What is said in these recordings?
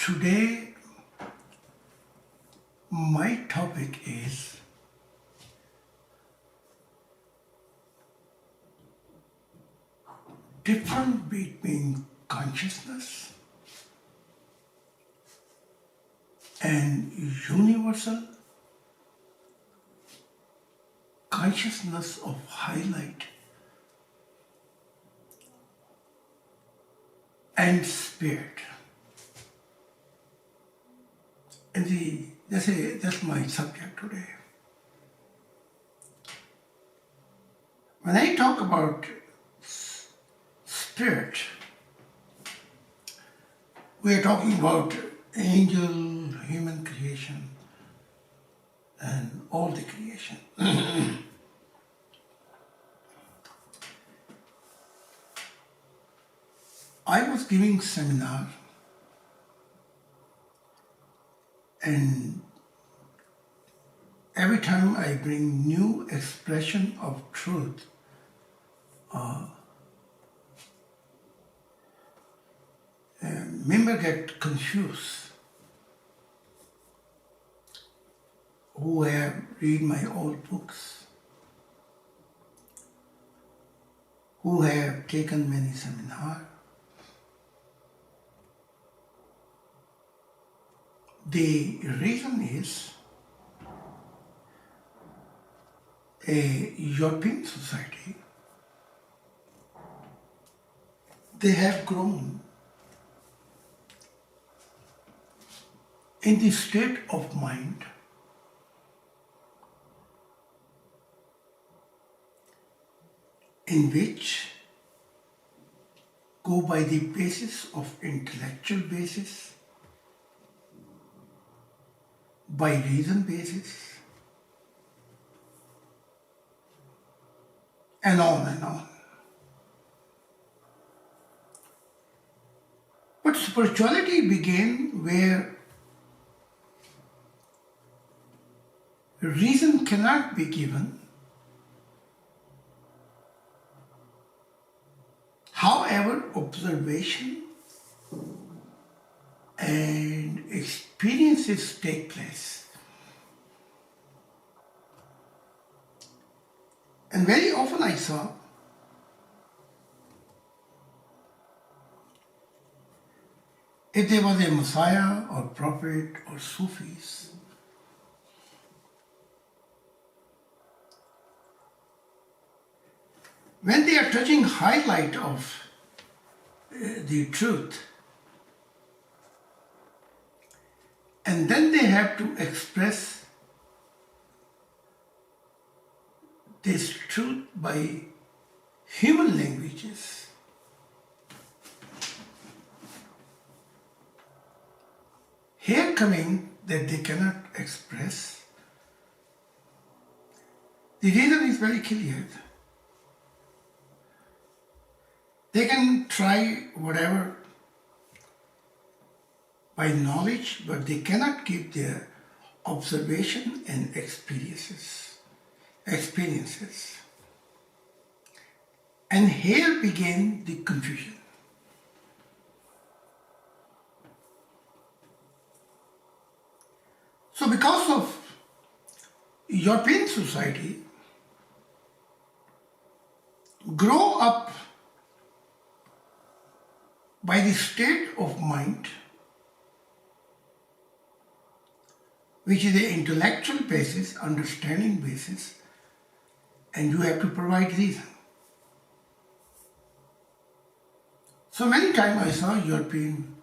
Today, my topic is difference between consciousness and universal consciousness of highlight and spirit. And that's my subject today. When I talk about spirit, we are talking about angel, human creation, and all the creation. I was giving seminar, and every time I bring new expression of truth, members get confused who have read my old books, who have taken many seminars. The reason is a European society, they have grown in the state of mind in which go by the basis of intellectual basis, by reason basis, and on and on. But spirituality began where reason cannot be given. However, observation and experiences take place. And very often I saw if there was a Messiah or prophet or Sufis, when they are touching highlight of the truth, and then they have to express this truth by human languages. Here coming that they cannot express, the reason is very clear. They can try whatever by knowledge, but they cannot give their observation and experiences. And here began the confusion. So because of European society grow up by the state of mind, which is the intellectual basis, understanding basis, and you have to provide reason. So many times I saw European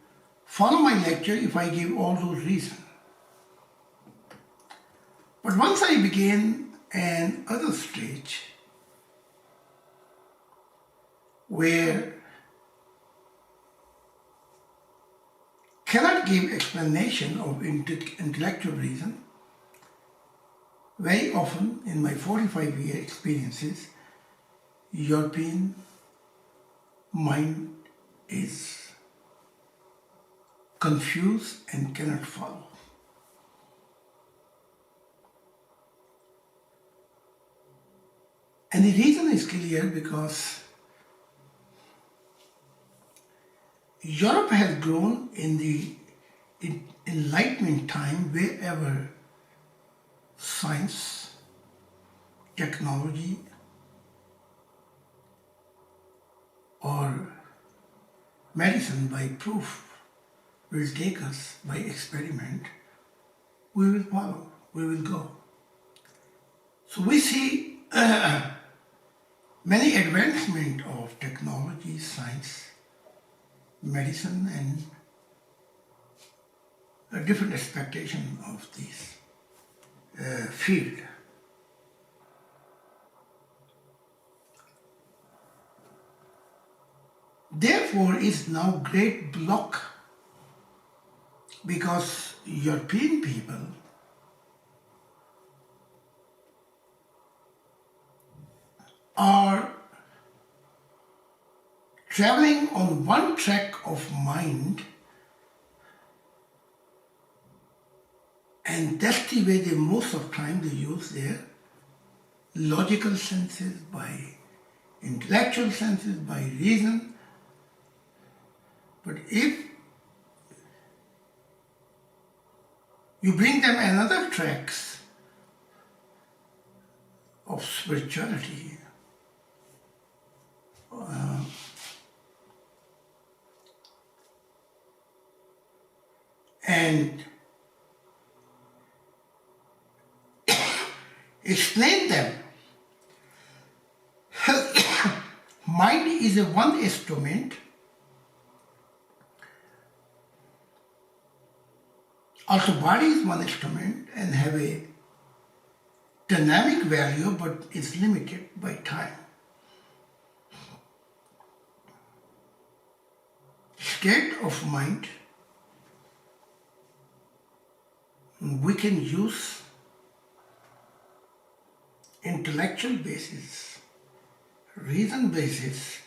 follow my lecture if I give all those reasons. But once I began another stage where cannot give explanation of intellectual reason, very often in my 45-year experiences, European mind is confused and cannot follow. And the reason is clear because Europe has grown in the enlightenment time wherever science, technology, or medicine by proof will take us by experiment, we will follow, we will go. So we see many advancement of technology, science, medicine, and a different expectation of this field. Therefore, is now great block because European people are traveling on one track of mind, and that's the way they most of the time they use their logical senses, by intellectual senses, by reason. But if you bring them another tracks of spirituality, and explain them, mind is a one instrument. Also, body is one instrument and have a dynamic value, but is limited by time. State of mind we can use intellectual basis, reason basis,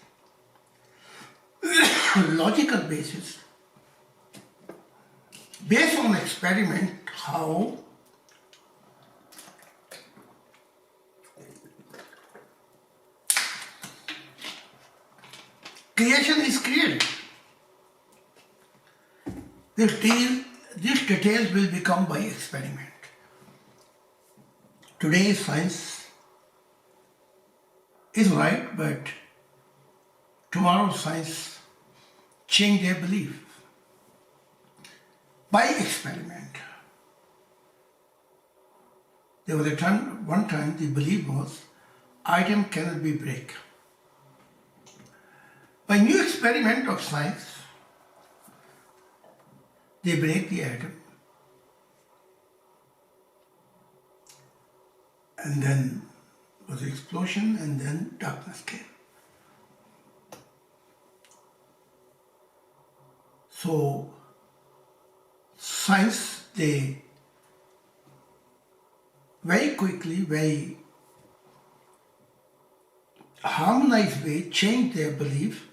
logical basis, based on experiment, how creation is created. These details will become by experiment. Today science is right, but tomorrow science change their belief by experiment. There was one time the belief was item cannot be break. By new experiment of science, they break the atom, and then was explosion, and then darkness came. So science, they very quickly, very harmonized way change their belief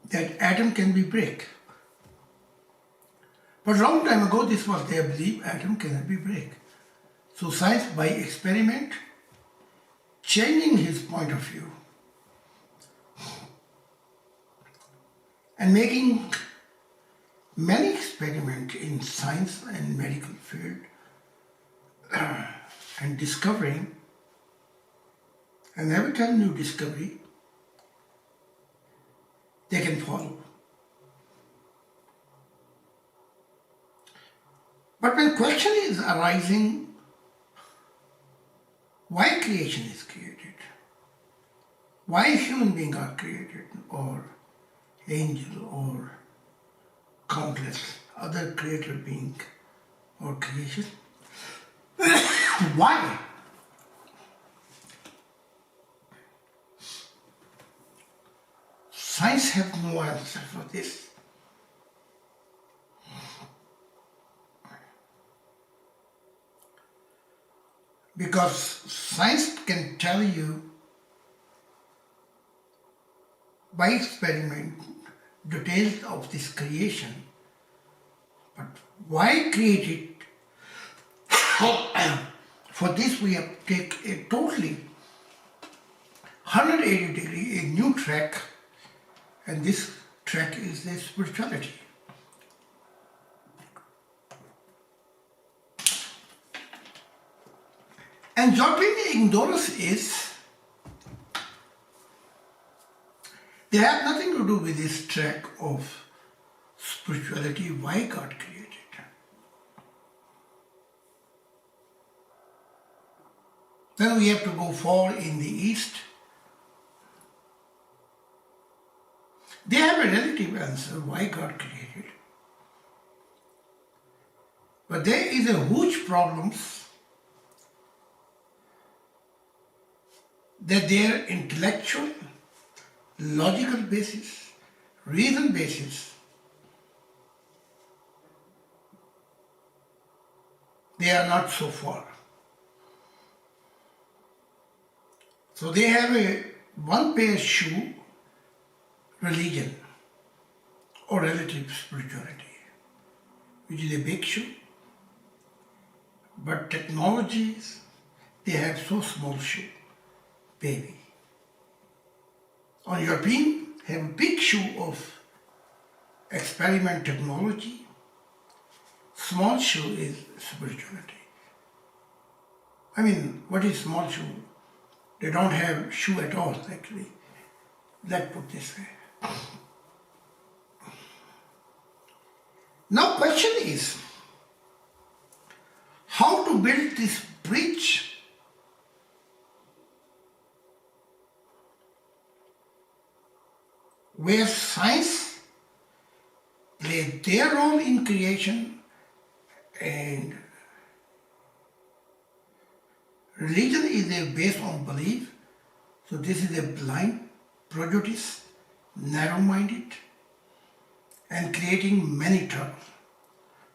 that atom can be break. But long time ago, this was their belief, atom cannot be break. So science, by experiment, changing his point of view and making many experiments in science and medical field and discovering, and every time new discovery, they can follow. But when question is arising, why creation is created? Why human beings are created, or angel, or countless other created being or creation? Why? Science has no answer for this. Because science can tell you by experiment details of this creation, but why create it? For this we have to take a totally 180 degree, a new track, and this track is the spirituality. And European ignorance is, they have nothing to do with this track of spirituality, why God created. Then we have to go far in the East. They have a relative answer why God created. But there is a huge problem that their intellectual, logical basis, reason basis, they are not so far. So they have a one pair shoe religion or relative spirituality, which is a big shoe. But technologies, they have so small shoe, baby. On European, have a big shoe of experiment technology. Small shoe is spirituality. I mean, what is small shoe? They don't have shoe at all, actually. Let's put this way. Now question is, how to build this bridge where science plays their role in creation and religion is based on belief. So this is a blind prejudice, narrow-minded, and creating many trouble.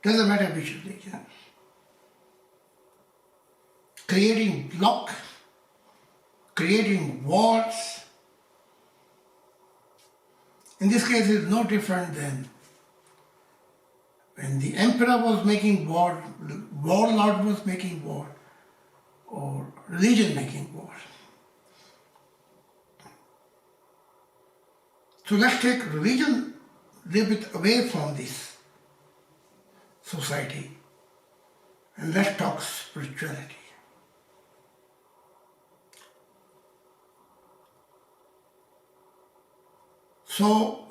Doesn't matter which religion. Creating block, creating wars. In this case, it's no different than when the emperor was making war, the warlord was making war, or religion making war. So let's take religion a little bit away from this society and let's talk spirituality. So,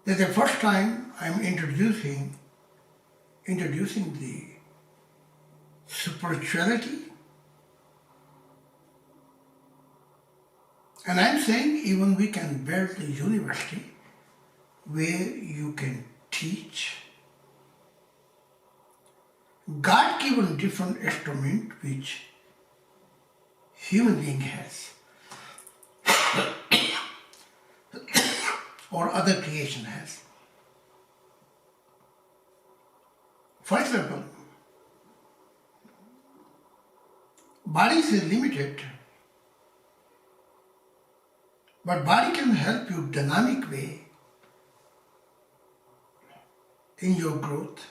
this is the first time I'm introducing the spirituality, and I'm saying even we can build a university where you can teach God-given different instrument which human being has or other creation has. For example, body is limited, but body can help you dynamic way in your growth.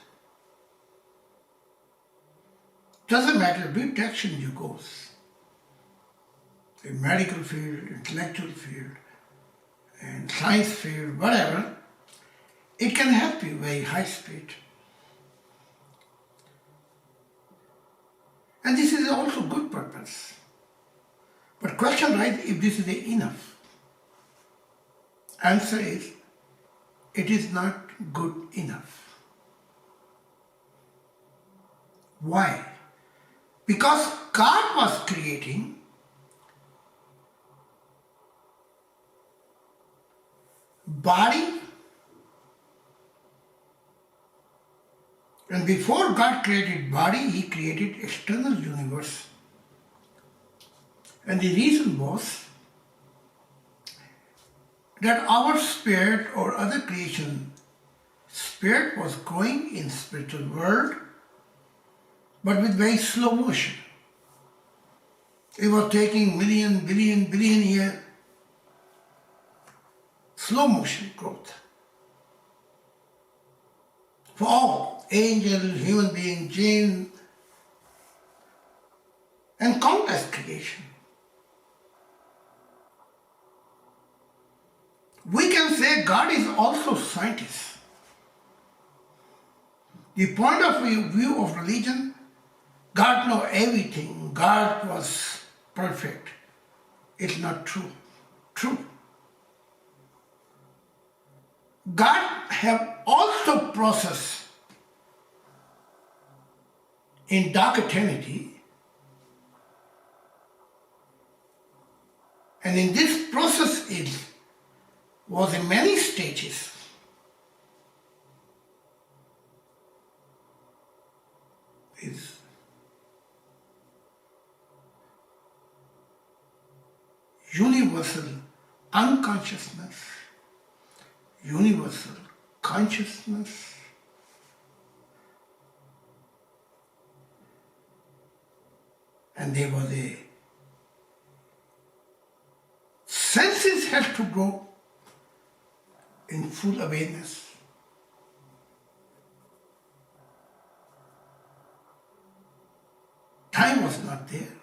Doesn't matter which direction you go, in medical field, intellectual field, and science field, whatever, it can help you very high speed. And this is also good purpose. But question arises if this is enough. Answer is, it is not good enough. Why? Because God was creating body, and before God created body, He created external universe. And the reason was that our spirit or other creation, spirit was going in spiritual world, but with very slow motion. It was taking million, billion year slow motion growth. For all, angels, human beings, jinn, and countless creation. We can say God is also scientist. The point of view of religion, God know everything, God was perfect. It's not true. True. God have also process in dark eternity, and in this process it was in many stages. Is universal unconsciousness, universal consciousness, and there was a senses had to go in full awareness. Time was not there.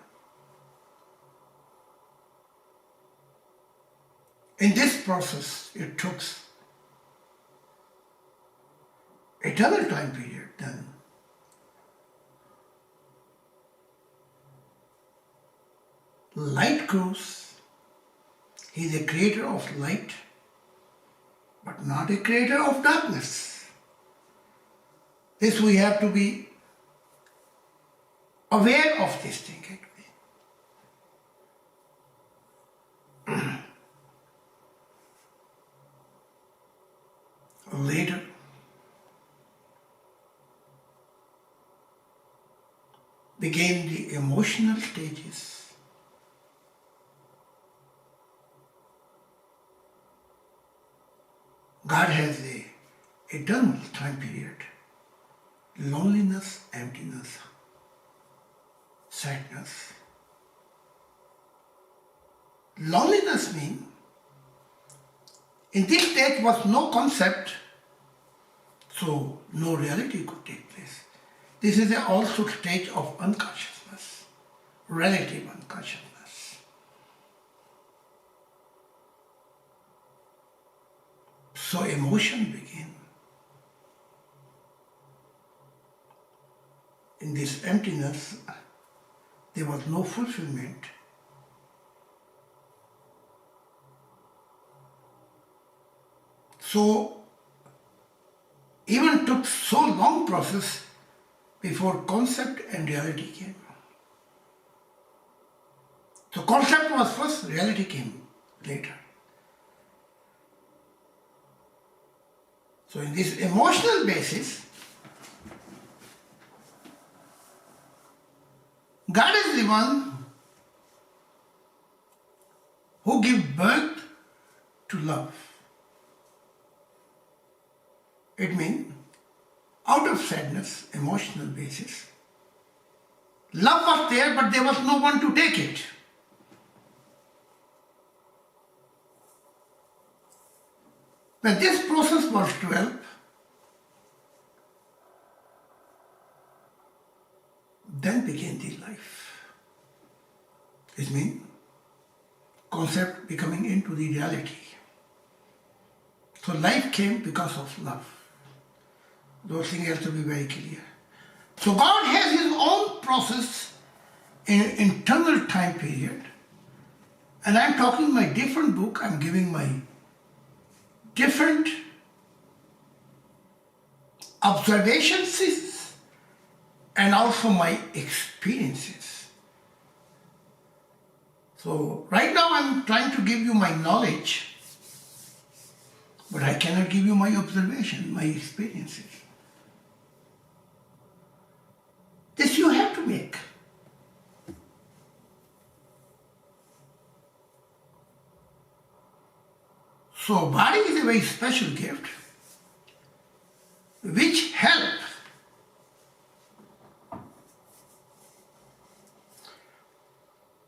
In this process, it took eternal time period then. Light grows. He is a creator of light, but not a creator of darkness. This we have to be aware of this thing actually. Later, began the emotional stages. God has a eternal time period. Loneliness, emptiness, sadness. Loneliness means in this stage was no concept, so no reality could take place. This is also stage of unconsciousness, relative unconsciousness. So emotion begin. In this emptiness, there was no fulfillment. So even took so long process before concept and reality came. So concept was first, reality came later. So in this emotional basis, God is the one who gives birth to love. It means out of sadness, emotional basis, love was there, but there was no one to take it. When this process was developed, then began the life. It means concept becoming into the reality. So life came because of love. Those things have to be very clear. So God has His own process in internal time period. And I'm talking my different book, I'm giving my different observations and also my experiences. So right now I'm trying to give you my knowledge, but I cannot give you my observation, my experiences. This you have to make. So body is a very special gift which helps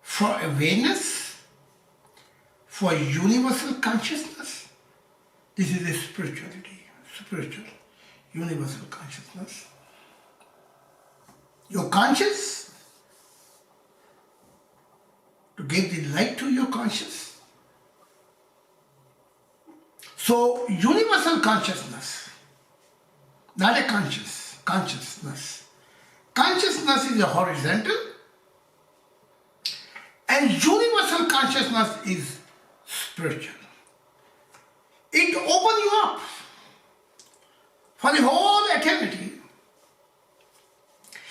for awareness, for universal consciousness. This is a spirituality, spiritual, universal consciousness. Your conscious, to give the light to your conscious. So universal consciousness, not a consciousness. consciousness is a horizontal and universal consciousness is spiritual. It opens you up for the whole eternity.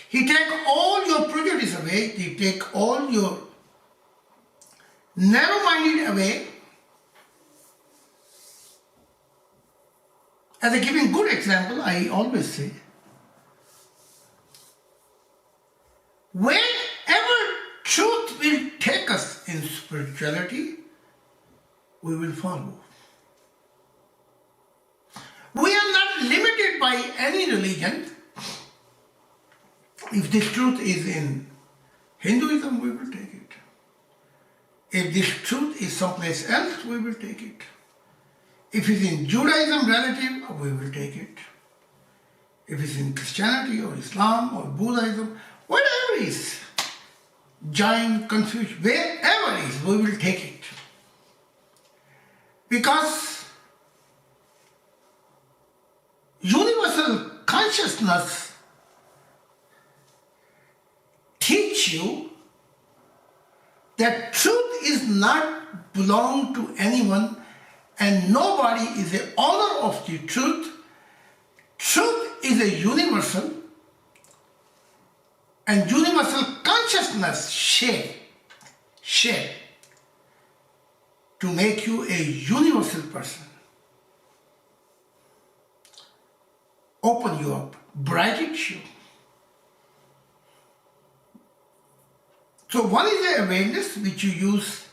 He takes all your prejudice away, he takes all your narrow-minded away. As a giving good example, I always say, wherever truth will take us in spirituality, we will follow. We are not limited by any religion. If this truth is in Hinduism, we will take it. If this truth is someplace else, we will take it. If it's in Judaism relative, we will take it. If it's in Christianity or Islam or Buddhism, whatever it is, Jain, Confucius, wherever it is, we will take it. Because universal consciousness teach you that truth is not belong to anyone and nobody is the owner of the truth. Truth is a universal and universal consciousness share to make you a universal person. Open you up, brighten you. So one is the awareness which you use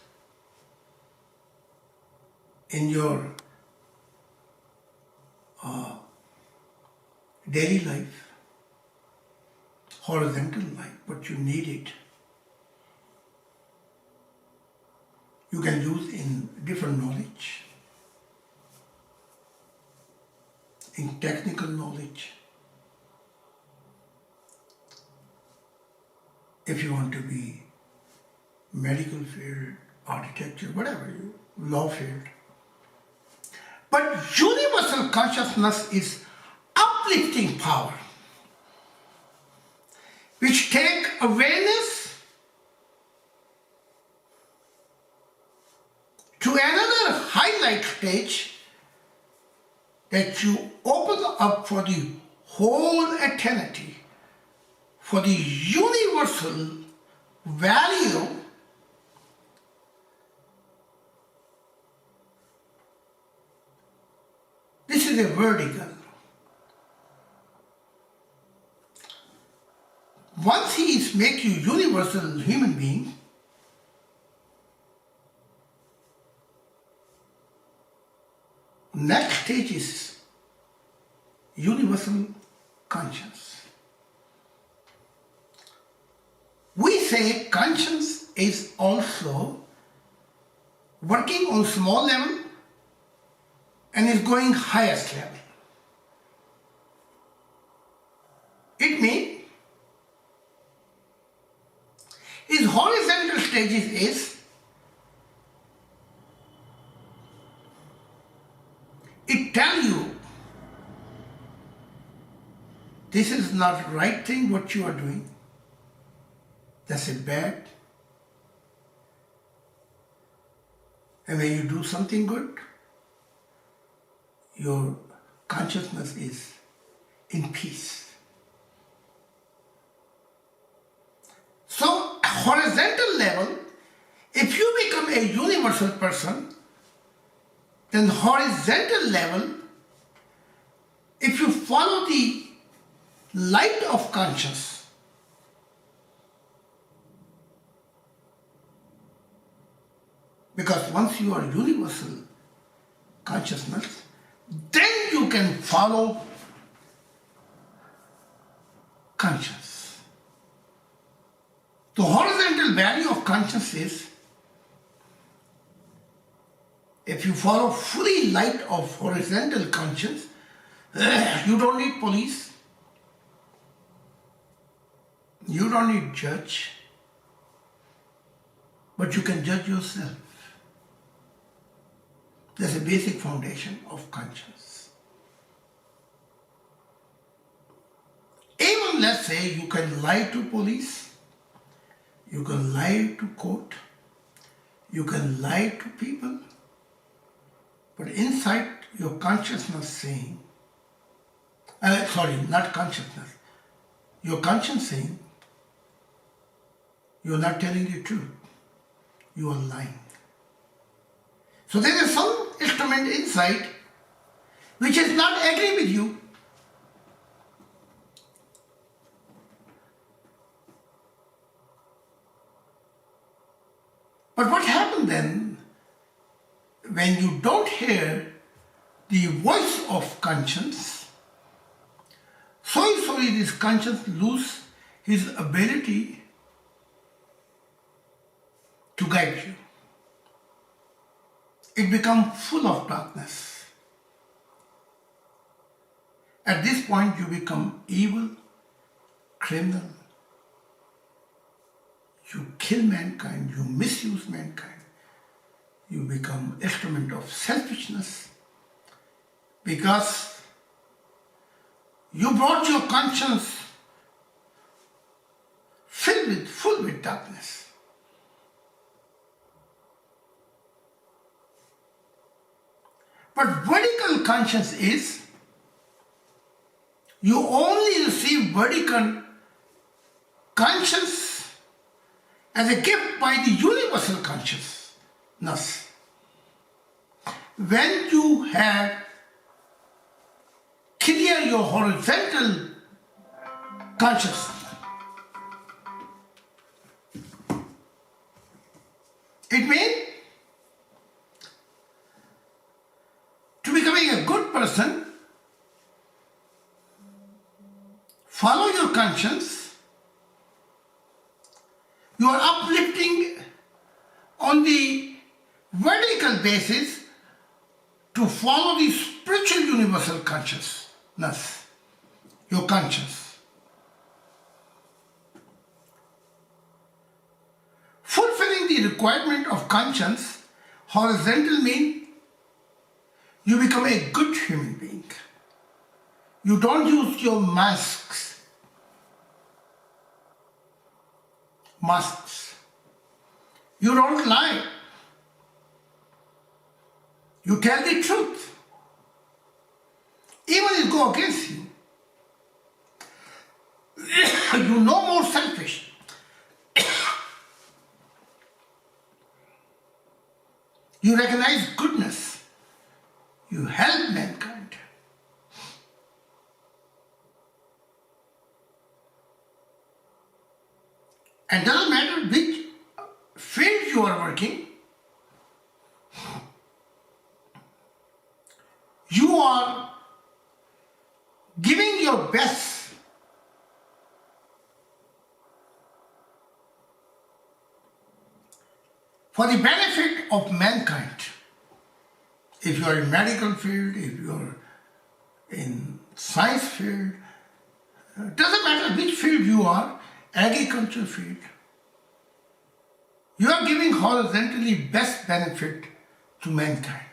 in your daily life, horizontal life, but you need it. You can use in different knowledge, in technical knowledge. If you want to be medical field, architecture, whatever you, law field. But universal consciousness is uplifting power, which take awareness to another highlight stage that you open up for the whole eternity, for the universal value this is a vertical. Once he is make you universal human being, next stage is universal conscience. We say conscience is also working on small level and is going highest level. It means its horizontal stages is it tells you this is not the right thing what you are doing. That's a bad. And when you do something good, your consciousness is in peace. So, horizontal level, if you become a universal person, then horizontal level, if you follow the light of conscience, because once you are universal consciousness, then you can follow conscience. The horizontal value of conscience is if you follow fully light of horizontal conscience, you don't need police, you don't need judge, but you can judge yourself. That's a basic foundation of conscience. Even let's say you can lie to police, you can lie to court, you can lie to people, but inside your consciousness saying, not consciousness, your conscience saying, you're not telling the truth, you are lying. So there is some instrument inside which is not agree with you. But what happens then when you don't hear the voice of conscience? Slowly this conscience loses his ability to guide you. It becomes full of darkness. At this point you become evil, criminal. You kill mankind, you misuse mankind. You become instrument of selfishness because you brought your conscience full with darkness. But vertical conscience is you only receive vertical conscience as a gift by the universal consciousness. When you have clear your horizontal consciousness, it means to becoming a good person, follow your conscience, you are uplifting on the vertical basis to follow the spiritual universal consciousness, your conscience. Fulfilling the requirement of conscience, horizontal means you become a good human being. You don't use your masks. You don't lie. You tell the truth. Even if it go against you. You're no more selfish. You recognize goodness. You help mankind. And doesn't matter which field you are working, you are giving your best for the benefit of mankind. If you are in medical field, if you are in science field, doesn't matter which field you are, agriculture field, you are giving horizontally best benefit to mankind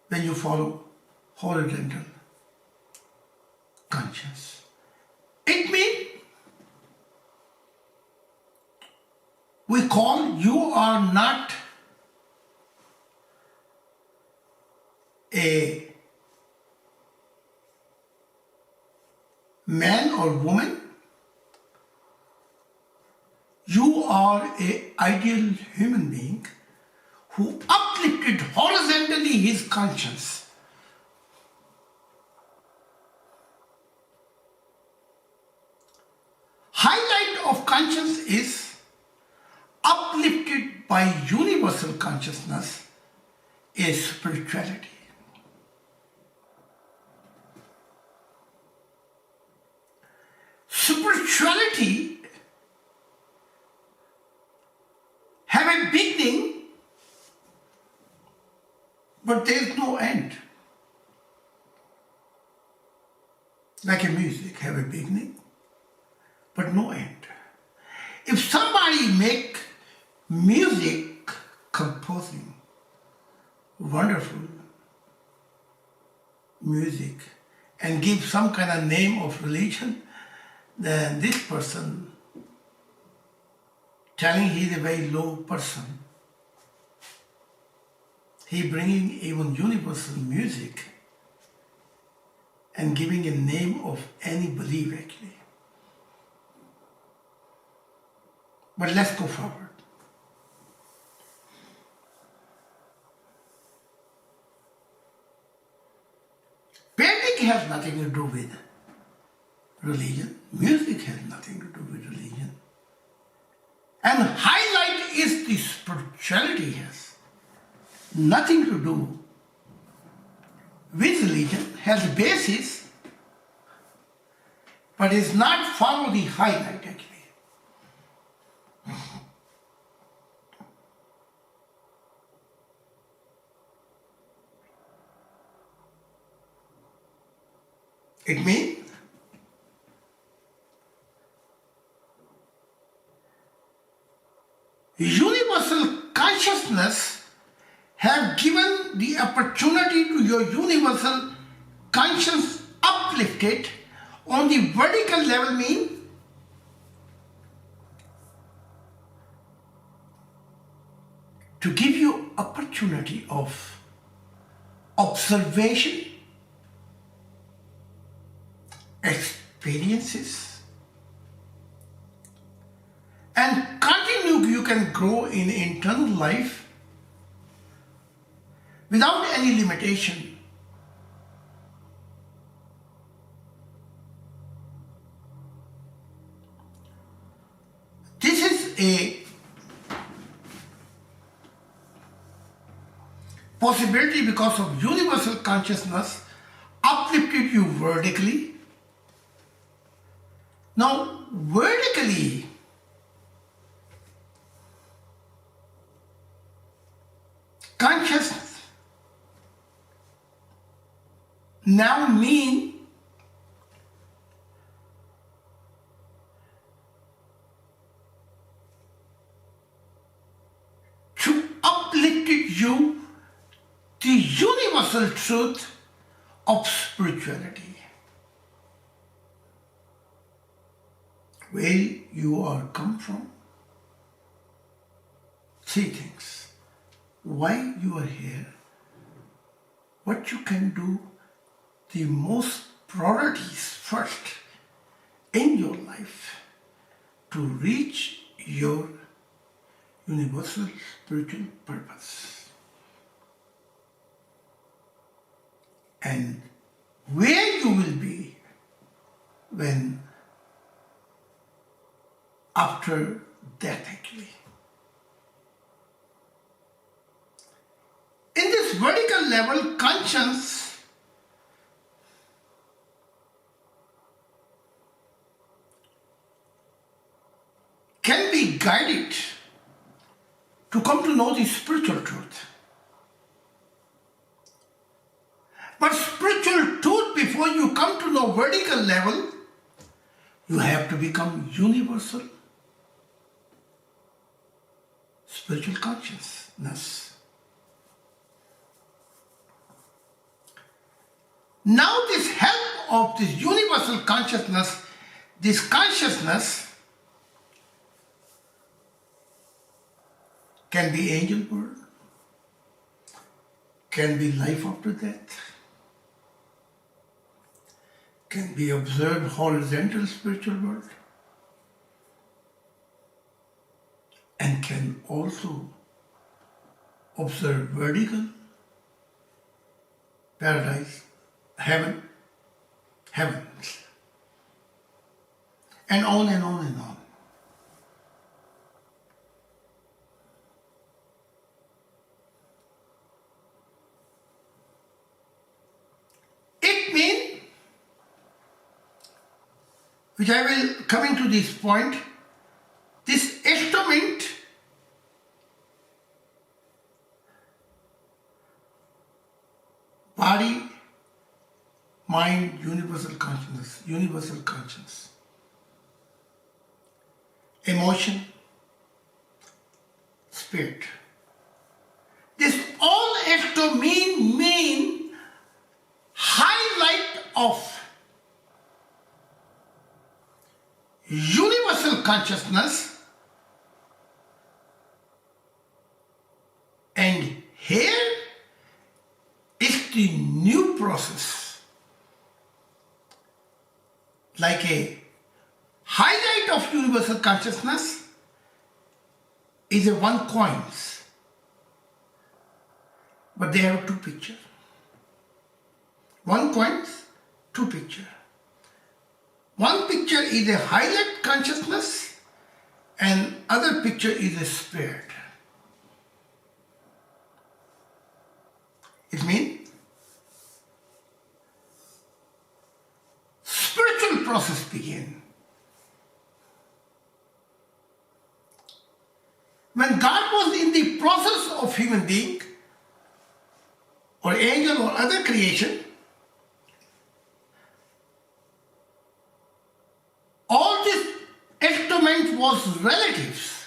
when you follow horizontal conscience. It means we call you are not a man or woman. You are an ideal human being who uplifted horizontally his conscience. Highlight of conscience is uplifted by universal consciousness is spirituality. Spirituality have a beginning, but there is no end. Like a music have a beginning, but no end. If somebody make music composing wonderful music and give some kind of name of religion, then this person telling he is a very low person, he bringing even universal music and giving a name of any belief actually. But let's go forward. Painting has nothing to do with religion. Music has nothing to do with religion. And highlight is the spirituality has nothing to do with religion, has a basis, but is not follow the highlight actually. It means universal consciousness have given the opportunity to your universal conscience uplifted on the vertical level, mean to give you opportunity of observation, experiences, and continue. You can grow in internal life without any limitation. This is a possibility because of universal consciousness uplifted you vertically. Now, vertically, consciousness now mean to uplift you the universal truth of spirituality. Where you are come from, three things. Why you are here, what you can do, the most priorities first in your life to reach your universal spiritual purpose. And where you will be when after death actually. In this vertical level, conscience can be guided to come to know the spiritual truth. But spiritual truth, before you come to know vertical level, you have to become universal spiritual consciousness. Now this help of this universal consciousness, this consciousness can be angel world, can be life after death, can be observed horizontal spiritual world, and can also observe vertical paradise, heaven, heavens, and on and on and on. It means, which I will coming to this point, this instrument body, mind, universal conscience, emotion, spirit. This all has to mean highlight of consciousness, and here is the new process, like a highlight of universal consciousness is a one coins, but they have two pictures. One coins, two picture. One picture is a highlight consciousness and other picture is a spirit. It means spiritual process begin. When God was in the process of human being or angel or other creation, all this instrument was relatives.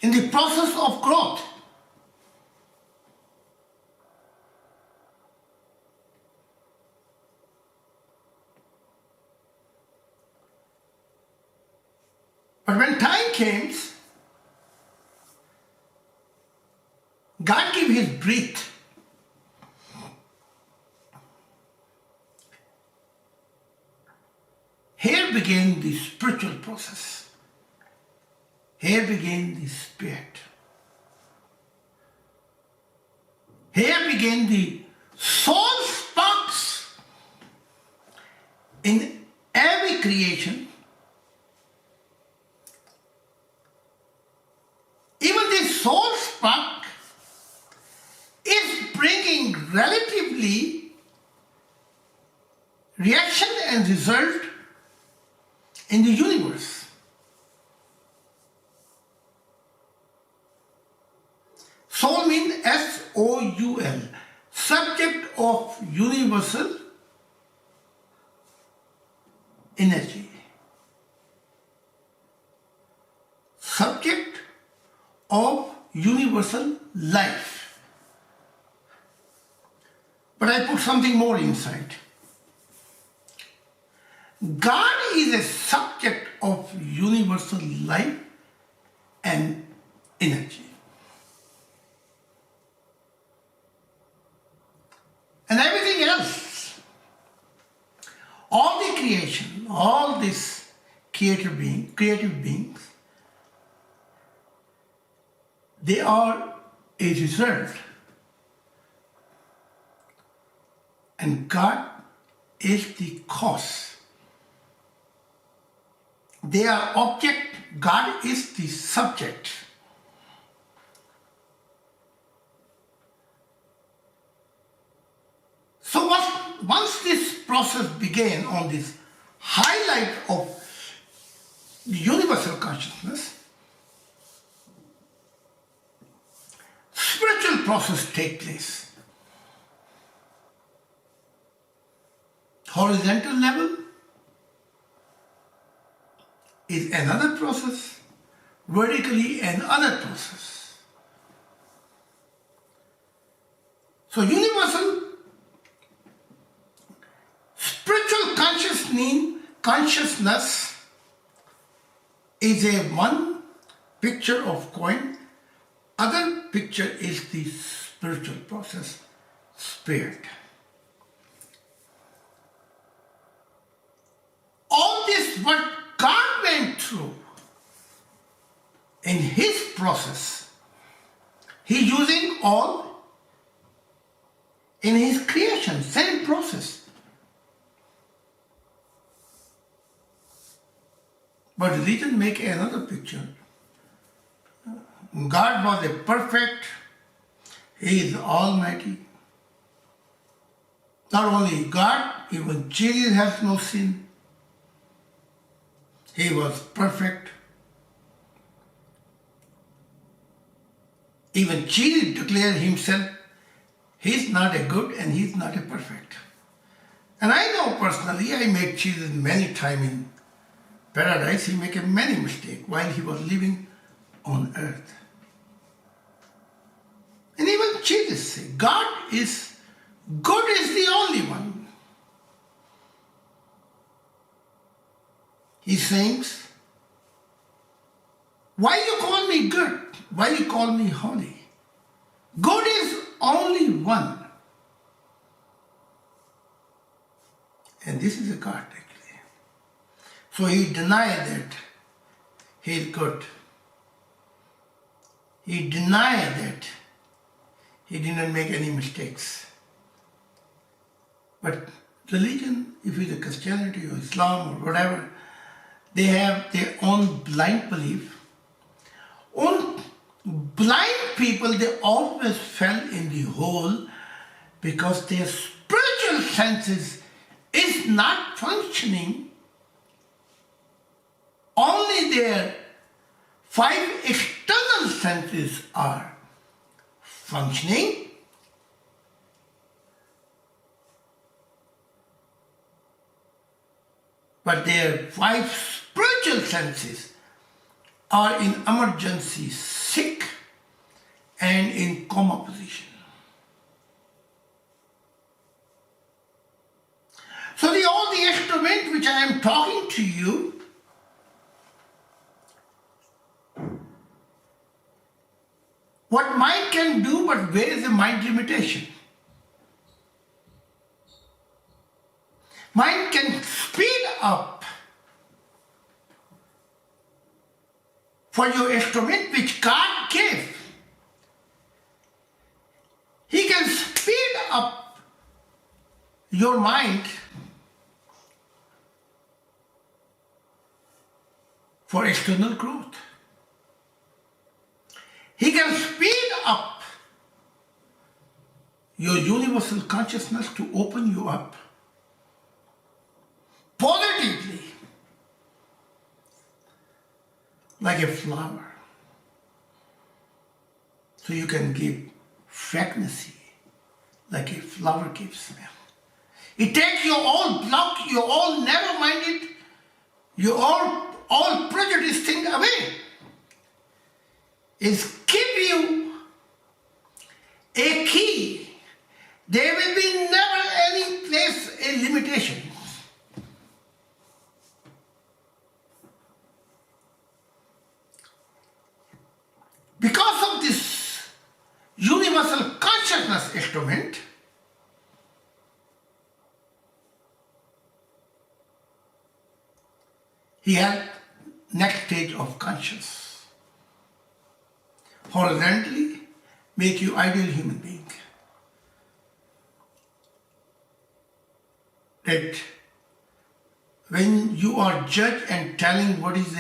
In the process of growth. But when time came, God gave his breath. Here began the spiritual process. Here began the spirit. Here began the soul sparks in every creation. Even the soul spark is bringing relatively reaction and result in the universe. Soul means S-O-U-L, subject of universal energy. Subject of universal life. But I put something more inside. God is a subject of universal life and energy. And everything else, all the creation, all these creative beings, they are a result. And God is the cause. They are object, God is the subject. So once this process began on this highlight of universal consciousness, spiritual process takes place. Horizontal level is another process, vertically another process. So universal spiritual consciousness is a one picture of coin, other picture is the spiritual process, spirit. All this what God went through in his process, he using all in his creation, same process. But religion make another picture. God was a perfect, he is almighty. Not only God, even Jesus has no sin. He was perfect. Even Jesus declared himself, he's not a good and he's not a perfect. And I know personally, I met Jesus many times in paradise. He made many mistakes while he was living on earth. And even Jesus said, God is good is the only one. He sings, why you call me good? Why you call me holy? Good is only one. And this is a God actually. So he denied that he is good. He denied that he didn't make any mistakes. But religion, if it's a Christianity or Islam or whatever, they have their own blind belief. On blind people, they always fell in the hole because their spiritual senses is not functioning. Only their 5 external senses are functioning. But their 5 spiritual senses are in emergency, sick, and in coma position. So all the instrument which I am talking to you, what mind can do, but where is the mind limitation? Mind can speed up for your instrument which God gave. He can speed up your mind for external growth. He can speed up your universal consciousness to open you up positively, like a flower. So you can give fragrancy like a flower gives smell. It takes your all block, your all narrow-minded, your all prejudice thing away. Is give you a key. There will be never any place a limitation. Because of this universal consciousness instrument, he had next stage of conscious. Horizontally, make you ideal human being. That when you are judge and telling what is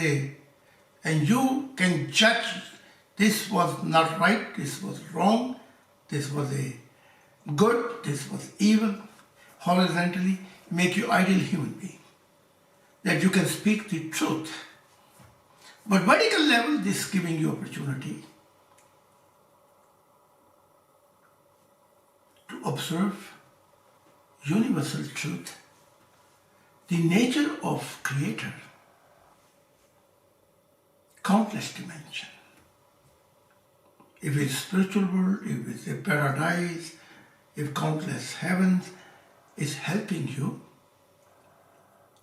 and you can judge this was not right, this was wrong, this was a good, this was evil, horizontally make you ideal human being. That you can speak the truth. But vertical level, this is giving you opportunity to observe universal truth, the nature of Creator, countless dimensions. If it's spiritual world, if it's a paradise, if countless heavens is helping you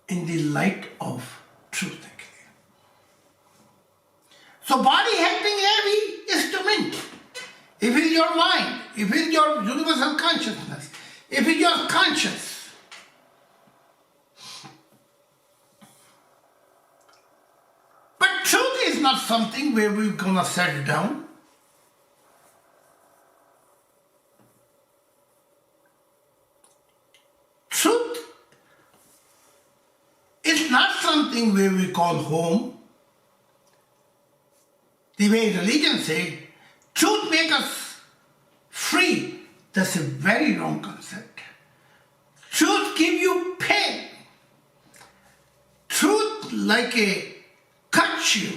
in the light of truth actually. So body helping every instrument. If it's your mind, if it's your universal consciousness, if it's your conscience, but truth is not something where we're gonna set it down. Truth is not something where we call home. The way religion says, truth makes us free. That's a very wrong concept. Truth gives you pain. Truth like a cut you.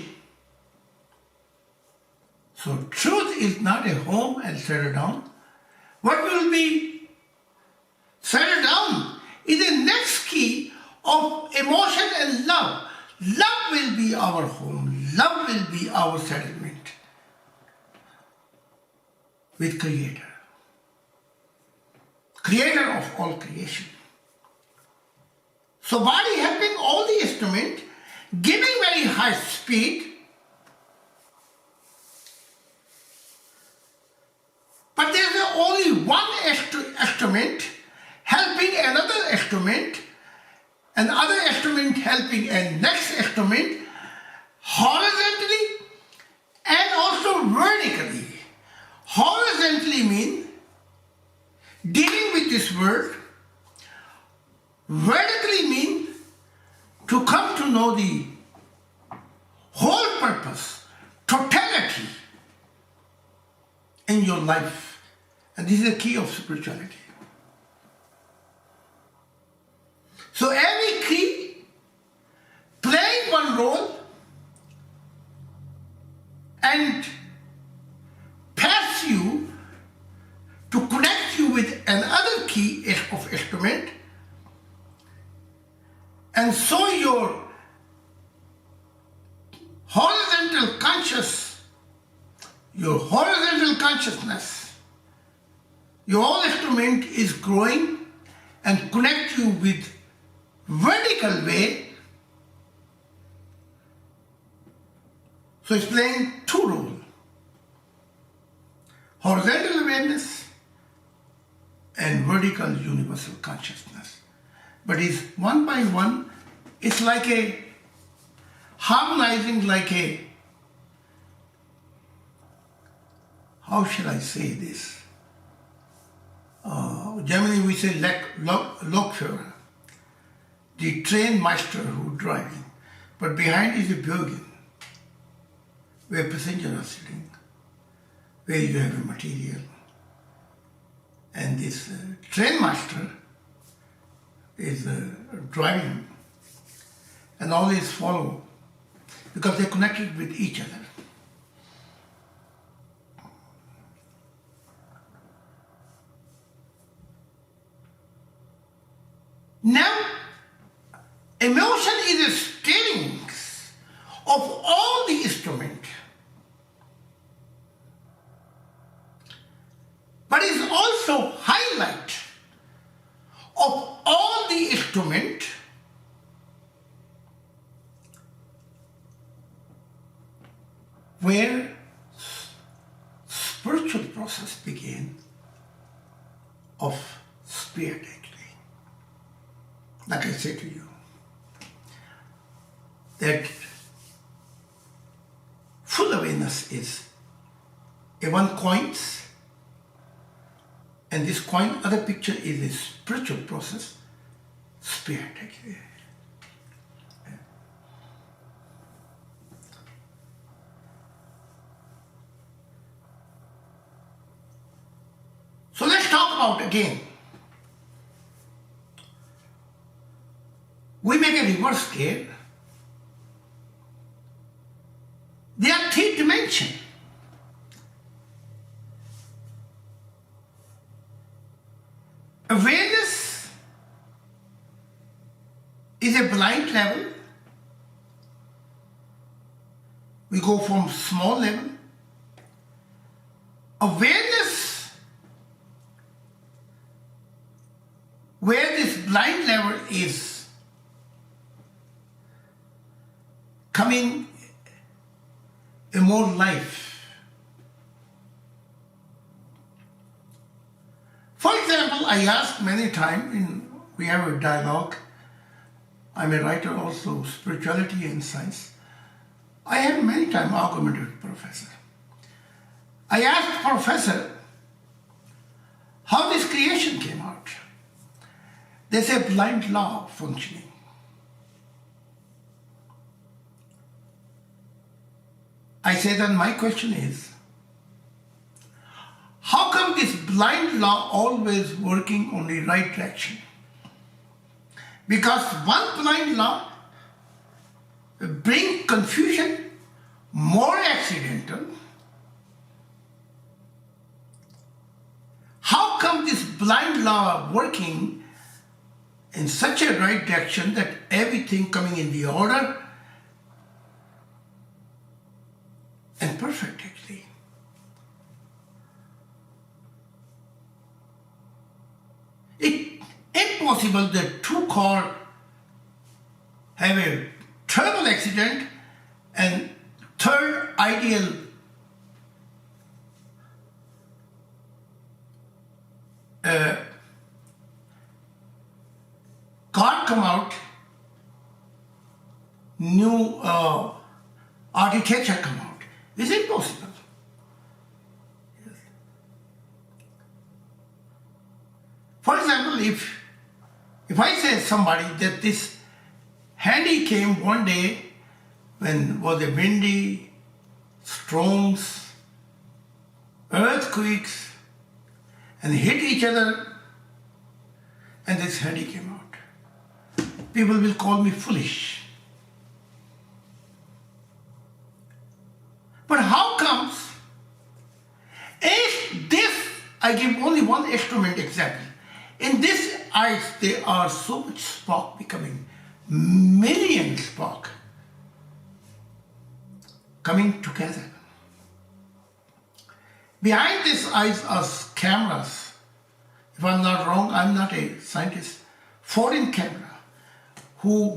So truth is not a home and settle down. What will be settled down is the next key of emotion and love. Love will be our home. Love will be our settlement with Creator. Creator of all creation. So body helping all the instrument giving very high speed, but there is only one instrument helping another instrument, and other instrument helping a next instrument horizontally and also vertically. Horizontally means dealing with this world. Vertically means to come to know the whole purpose, totality in your life. And this is the key of spirituality. So every key playing one role and pass you to connect you with another key of instrument, and so your horizontal consciousness, your whole instrument is growing and connect you with vertical way. So it's playing two roles: horizontal awareness and vertical universal consciousness. But it's one by one, it's like a harmonizing, like a, how shall I say this? Generally we say Lokführer, the train master who driving, but behind is a building where passengers are sitting, where you have a material. And this train master is driving and always follow because they're connected with each other. Now, emotion is a steering of all the instrument, but is also highlight of all the instrument where spiritual process began of spirit actually. Like I say to you, that full awareness is a one coins, and this coin, other picture is a spiritual process, spirit actually. So let's talk about again. We make a reverse scale. There are three dimensions. Awareness is a blind level. We go from small level. Awareness, where this blind level is coming a more life. For example, I ask many times, we have a dialogue. I'm a writer also, spirituality and science. I have many times argument with professor. I asked professor how this creation came out. They say blind law functioning. I say then my question is, how come this blind law always working on the right direction? Because one blind law bring confusion, more accidental. How come this blind law working in such a right direction that everything coming in the order and perfect actually? It's impossible that two cars have a terrible accident, and third ideal God come out, new architecture come out. It's impossible. Yes. For example, if I say somebody that this handy came one day when was a windy, storms, earthquakes, and hit each other, and this handy came out, people will call me foolish. But how comes, if this, I give only one instrument example, in this ice there are so much spark becoming, million spark coming together. Behind this ice are cameras. If I'm not wrong, I'm not a scientist, foreign camera, who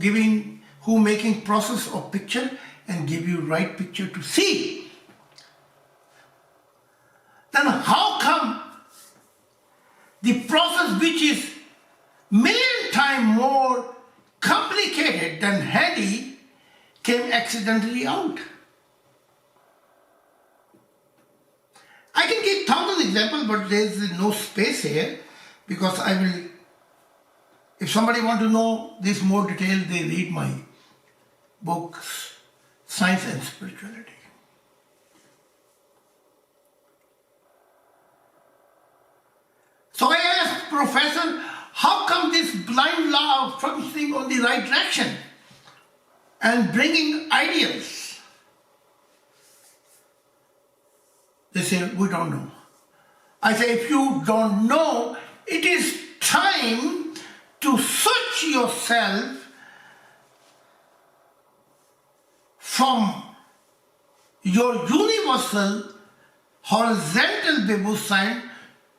making process of picture and give you right picture to see. Then how come the process which is million times more complicated than handy came accidentally out? I can give 1,000 examples, but there is no space here, because I will, if somebody want to know this more detail, they read my books, Science and Spirituality. So I asked Professor, how come this blind law of functioning on the right direction and bringing ideals? They say, we don't know. I say, if you don't know, it is time to switch yourself from your universal horizontal Bewusstsein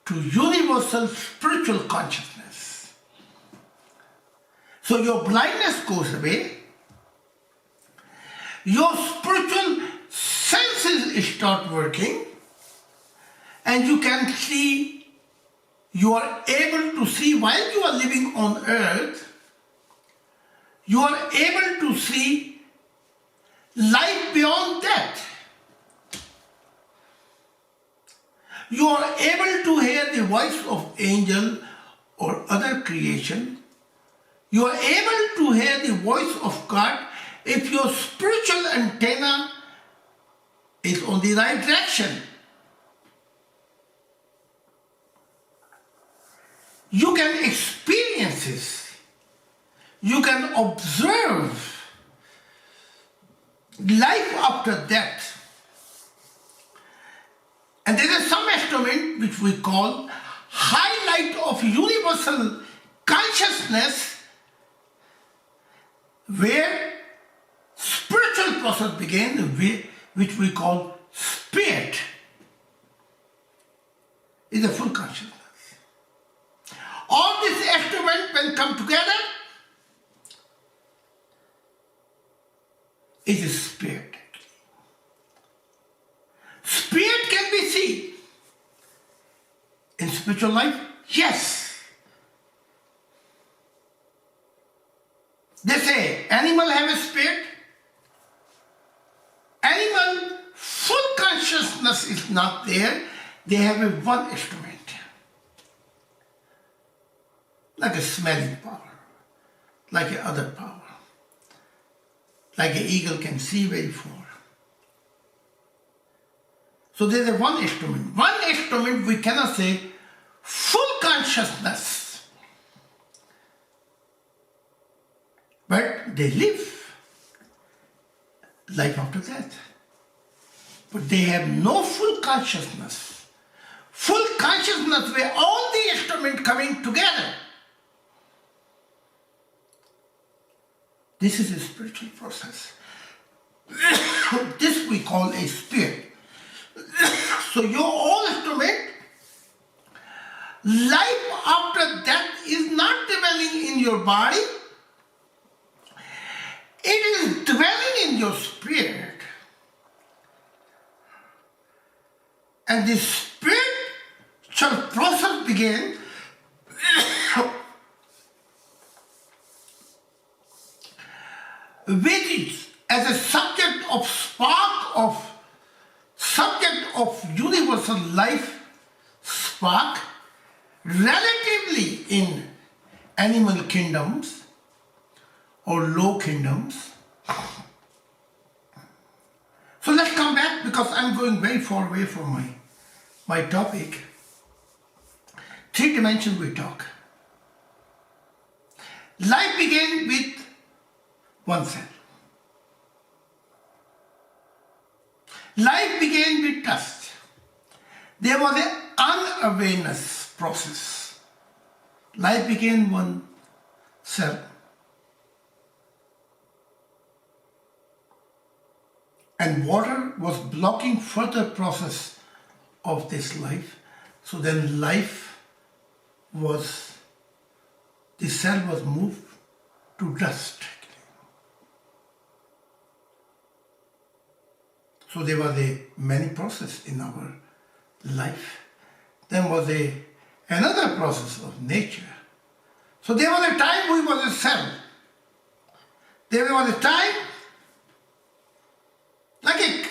to universal spiritual consciousness. So your blindness goes away, your spiritual senses start working, and you can see, you are able to see while you are living on earth, you are able to see life beyond death. You are able to hear the voice of angel or other creation. You are able to hear the voice of God if your spiritual antenna is on the right direction. You can experience this. You can observe life after death. And there is some instrument which we call highlight of universal consciousness, where spiritual process began, which we call spirit, is a full consciousness. All these instruments, when come together, is a spirit. Spirit can be seen in spiritual life, yes. They say animal have a spirit. Animal full consciousness is not there. They have a one instrument, like a smelling power, like a other power, like an eagle can see very far. So there is a one instrument. One instrument, we cannot say full consciousness, but they live life after death. But they have no full consciousness. Full consciousness where all the instruments coming together. This is a spiritual process. This we call a spirit. So your all instrument, life after death is not dwelling in your body. It is in your spirit, and the spiritual process began with it as a subject of universal life spark, relatively in animal kingdoms or low kingdoms. So let's come back, because I'm going very far away from my topic. 3 dimensions we talk. Life began with one cell. Life began with dust. There was an unawareness process. Life began one cell. And water was blocking further process of this life. So then the cell was moved to dust. So there was many process in our life. Then was another process of nature. So there was a time we was a cell. There was a time, like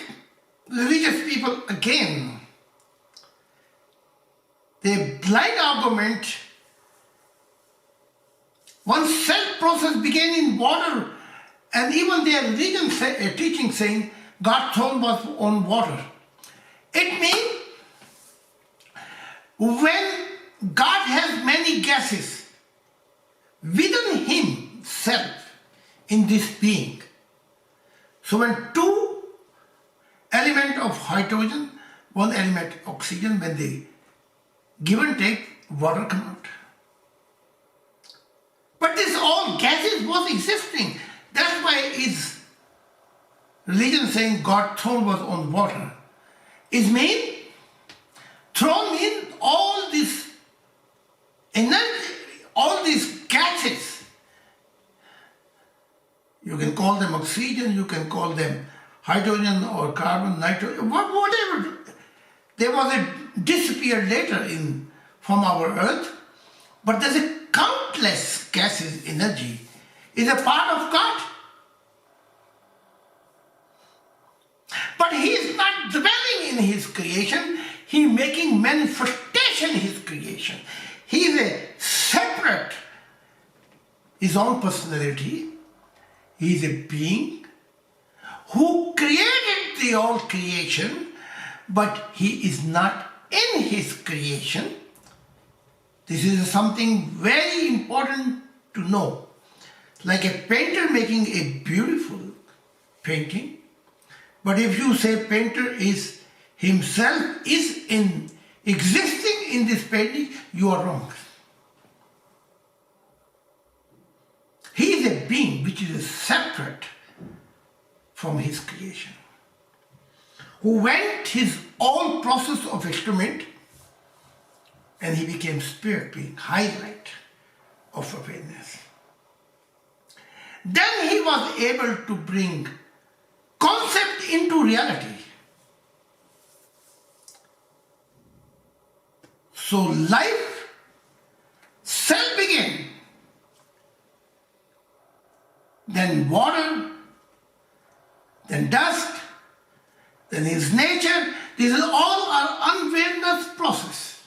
religious people again, the blind argument, one cell process began in water, and even their religion teaching saying God's throne was on water. It means when God has many gases within himself in this being. So when 2 elements of hydrogen, 1 element oxygen, when they give and take, water come out. But this all gases was existing. That's why is religion saying God's throne was on water. It means, throne means all this energy, all these gases. You can call them oxygen, you can call them hydrogen or carbon, nitrogen, whatever. There was a disappeared later from our earth, but there's a countless gases energy is a part of God. But he is not dwelling in his creation, he is making manifestation his creation. He is a separate, his own personality. He is a being who created the all creation, but he is not in his creation. This is something very important to know. Like a painter making a beautiful painting, but if you say painter is himself is existing in this painting, you are wrong. He is a being which is separate from his creation, who went his own process of experiment, and he became spirit being, highlight of awareness. Then he was able to bring concept into reality. So life, cell began, then water, then dust, then his nature. This is all our unawareness process.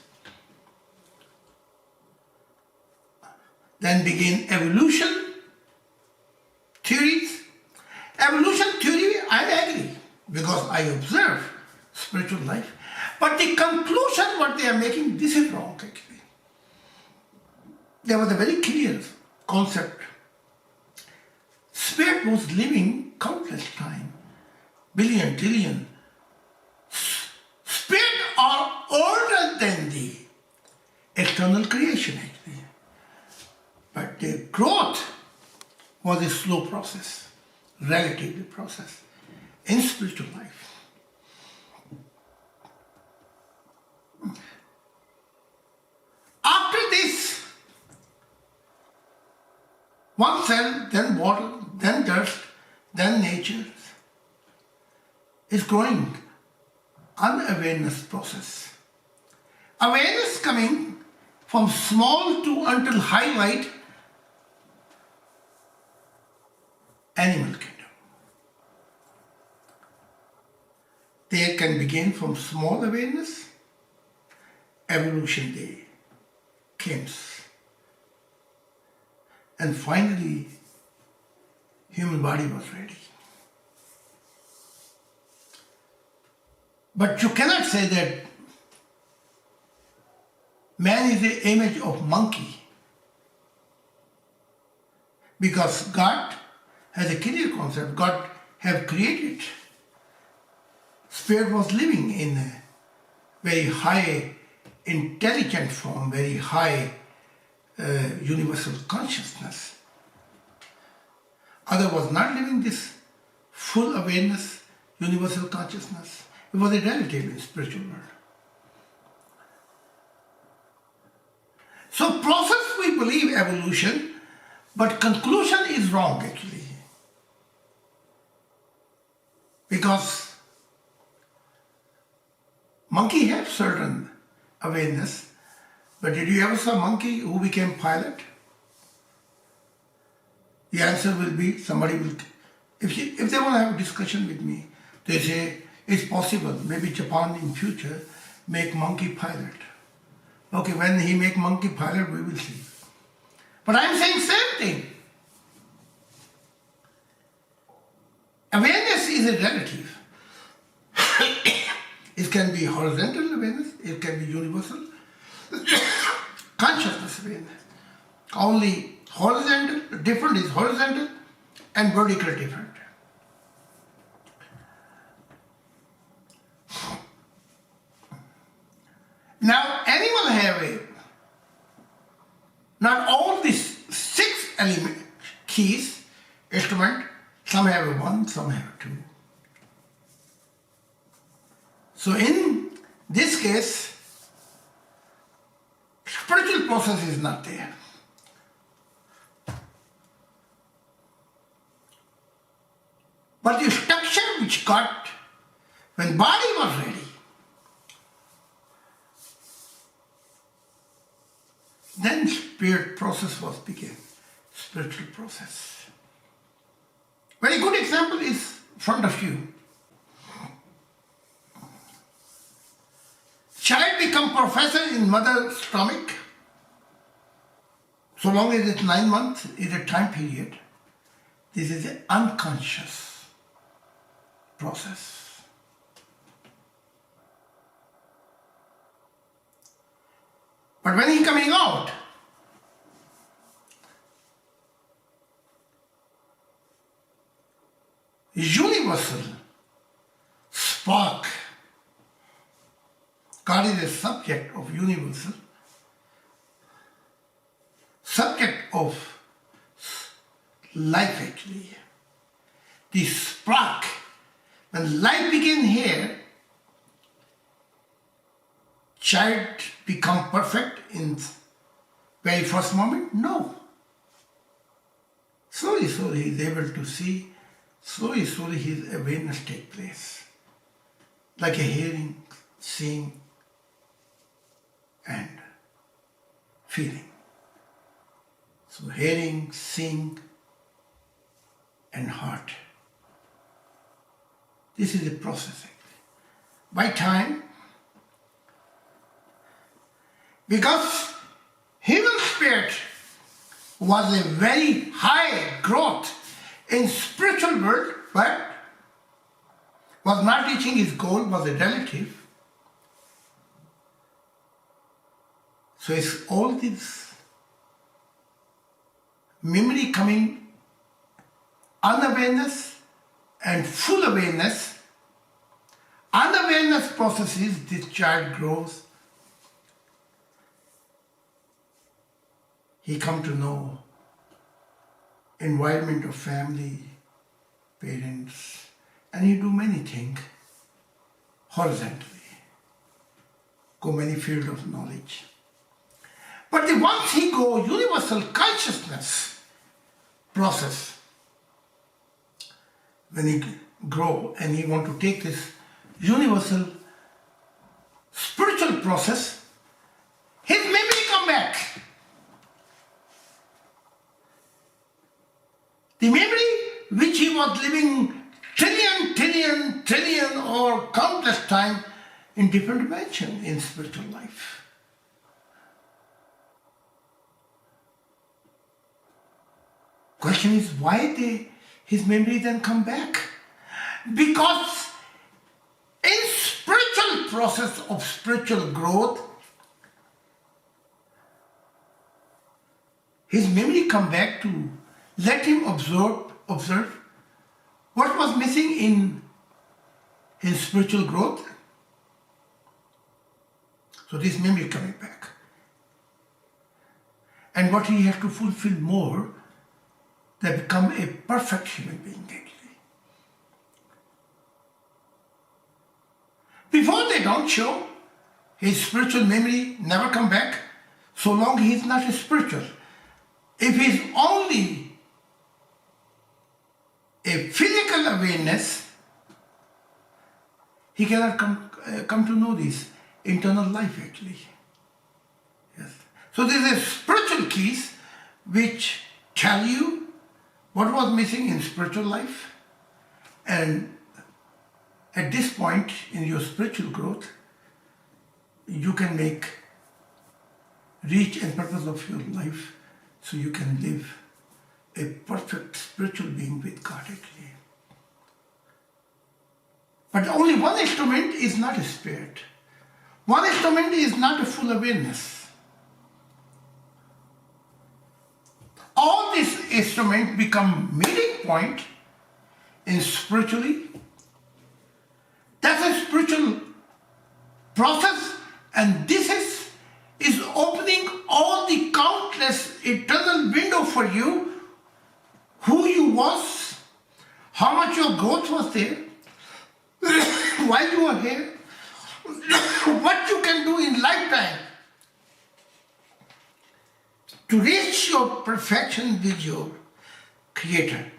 Then begin evolution theories. Evolution theory, I agree, because I observe spiritual life. But the conclusion what they are making, this is wrong actually. There was a very clear concept. Spirit was living countless time, billion, trillion. Spirit are older than the external creation actually. But the growth was a slow process, relative process in spiritual life. After this, one cell, then water, then dust, then nature. is growing unawareness process. Awareness coming from small to until highlight animal kingdom. They can begin from small awareness, evolution day comes, and finally human body was ready. But you cannot say that man is the image of monkey, because God has a clear concept. God have created. Spirit was living in a very high intelligent form, very high universal consciousness. Other was not living this full awareness, universal consciousness. It was a relative in spiritual world. So process we believe evolution, but conclusion is wrong actually. Because monkey have certain awareness, but did you ever saw a monkey who became pilot? The answer will be somebody will, if they want to have a discussion with me, they say it's possible, maybe Japan in future make monkey pilot. Okay, when he make monkey pilot, we will see. But I'm saying same thing. Awareness is a relative. It can be horizontal awareness, it can be universal. Consciousness awareness. Only horizontal, different is horizontal and vertical different. Now animal have a, not all these 6 element keys, instrument, some have a 1, some have a 2. So in this case, spiritual process is not there. But the structure which got when body was ready, then spirit process was began, spiritual process. Very good example is in front of you. Child become professor in mother's stomach. So long as it's 9 months is a time period. This is an unconscious process. But when he's coming out, universal spark. God is a subject of universal, subject of life actually. The spark, when life begins here, child become perfect in very first moment? No. Slowly he is able to see, slowly his awareness take place. Like a hearing, seeing, and feeling. So hearing, seeing, and heart. This is a process actually. By time, because human spirit was a very high growth in spiritual world, but was not reaching his goal, was a relative. So it's all this memory coming, unawareness and full awareness. Unawareness processes, this child grows. He come to know environment of family, parents, and he do many things horizontally, go many field of knowledge. But once he go universal consciousness process, when grow and he want to take this universal spiritual process, his memory come back. The memory which he was living trillion or countless time in different dimension in spiritual life. Question is why his memory then come back? Because in spiritual process of spiritual growth, his memory come back to let him observe what was missing in his spiritual growth. So this memory coming back. And what he has to fulfill more, they become a perfect human being actually. Before they don't show, his spiritual memory never come back so long he is not spiritual. If he is only a physical awareness, he cannot come to know this internal life actually. Yes. So there is spiritual keys which tell you what was missing in spiritual life, and at this point in your spiritual growth, you can reach and purpose of your life so you can live a perfect spiritual being with God actually. But only one instrument is not a spirit. One instrument is not a full awareness. All these instruments become meeting point in spiritually. That's a spiritual process, and this is opening all the countless eternal window for you, who you was, how much your growth was there, why you are here, what you can do in lifetime to reach your perfection with your Creator.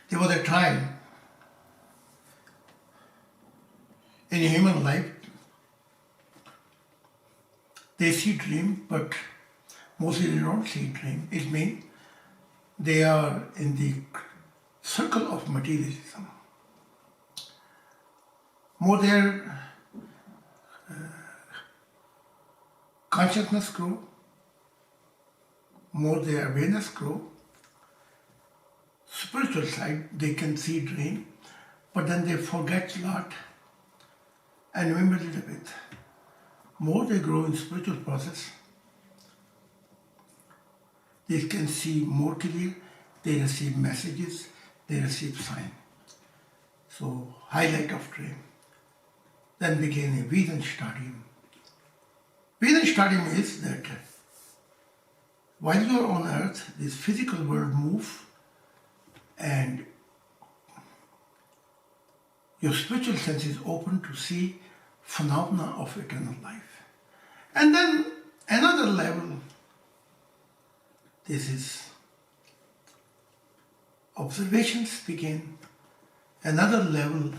There was a time in human life they see dream, but mostly they don't see dream. It means they are in the circle of materialism. More their consciousness grow, more their awareness grow. Spiritual side, they can see dream, but then they forget a lot and remember a little bit. More they grow in spiritual process, they can see more clear, they receive messages, they receive sign. So highlight of dream. Then begin a vision stadium. Vision stadium is that while you are on earth, this physical world move and your spiritual sense is open to see phenomena of eternal life. And then another level, this is observations begin. Another level,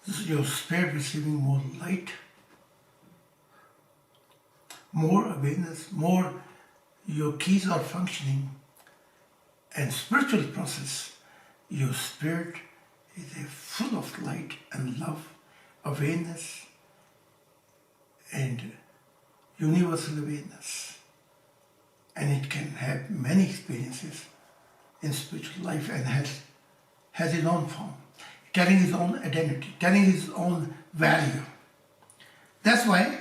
this is your spirit receiving more light, more awareness, more your keys are functioning. And spiritual process, your spirit is full of light and love, awareness, and universal awareness. And it can have many experiences in spiritual life and has its own form, carrying its own identity, carrying its own value. That's why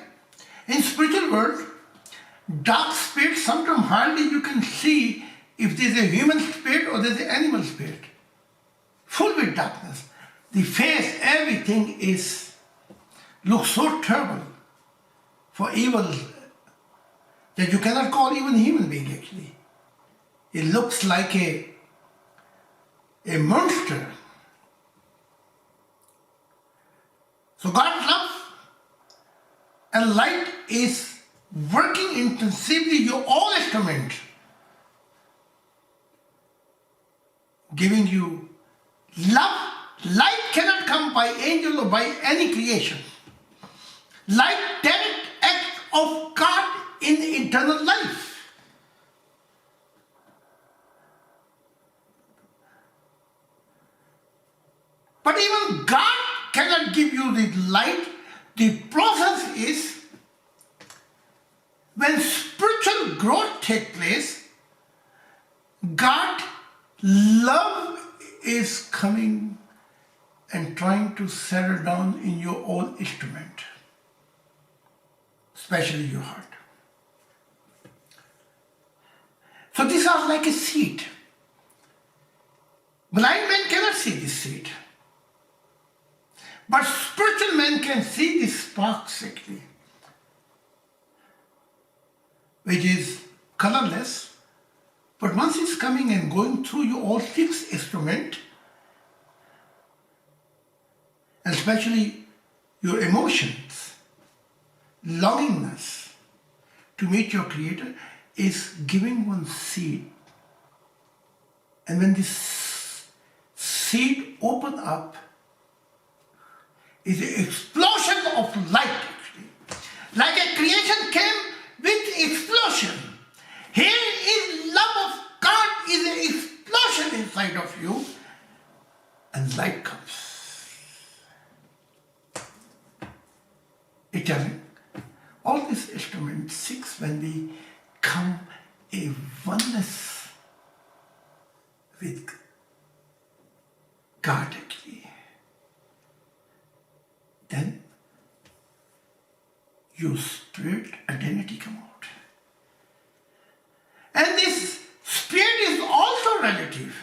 in spiritual world, dark spirit, sometimes hardly you can see if there's a human spirit or there's an animal spirit. Full with darkness. The face, everything looks so terrible for evil that you cannot call even human being actually. It looks like a monster. So God's love and light is working intensively your all instrument, giving you love. Light cannot come by angel or by any creation. Light, direct act of God in eternal life. But even God cannot give you the light. The process is when spiritual growth takes place, God, love is coming and trying to settle down in your own instrument, especially your heart. So these are like a seed. Blind men cannot see this seed. But spiritual men can see the sparks actually, which is colorless. But once it's coming and going through your all six instrument, and especially your emotions, longingness to meet your Creator is giving one seed. And when this seed open up, is an explosion of light actually. Like a creation came with explosion. Here is love of God is an explosion inside of you, and light comes. Eternal. All these instruments, six, when we come a oneness with God actually, then your spirit identity come out. And this spirit is also relative.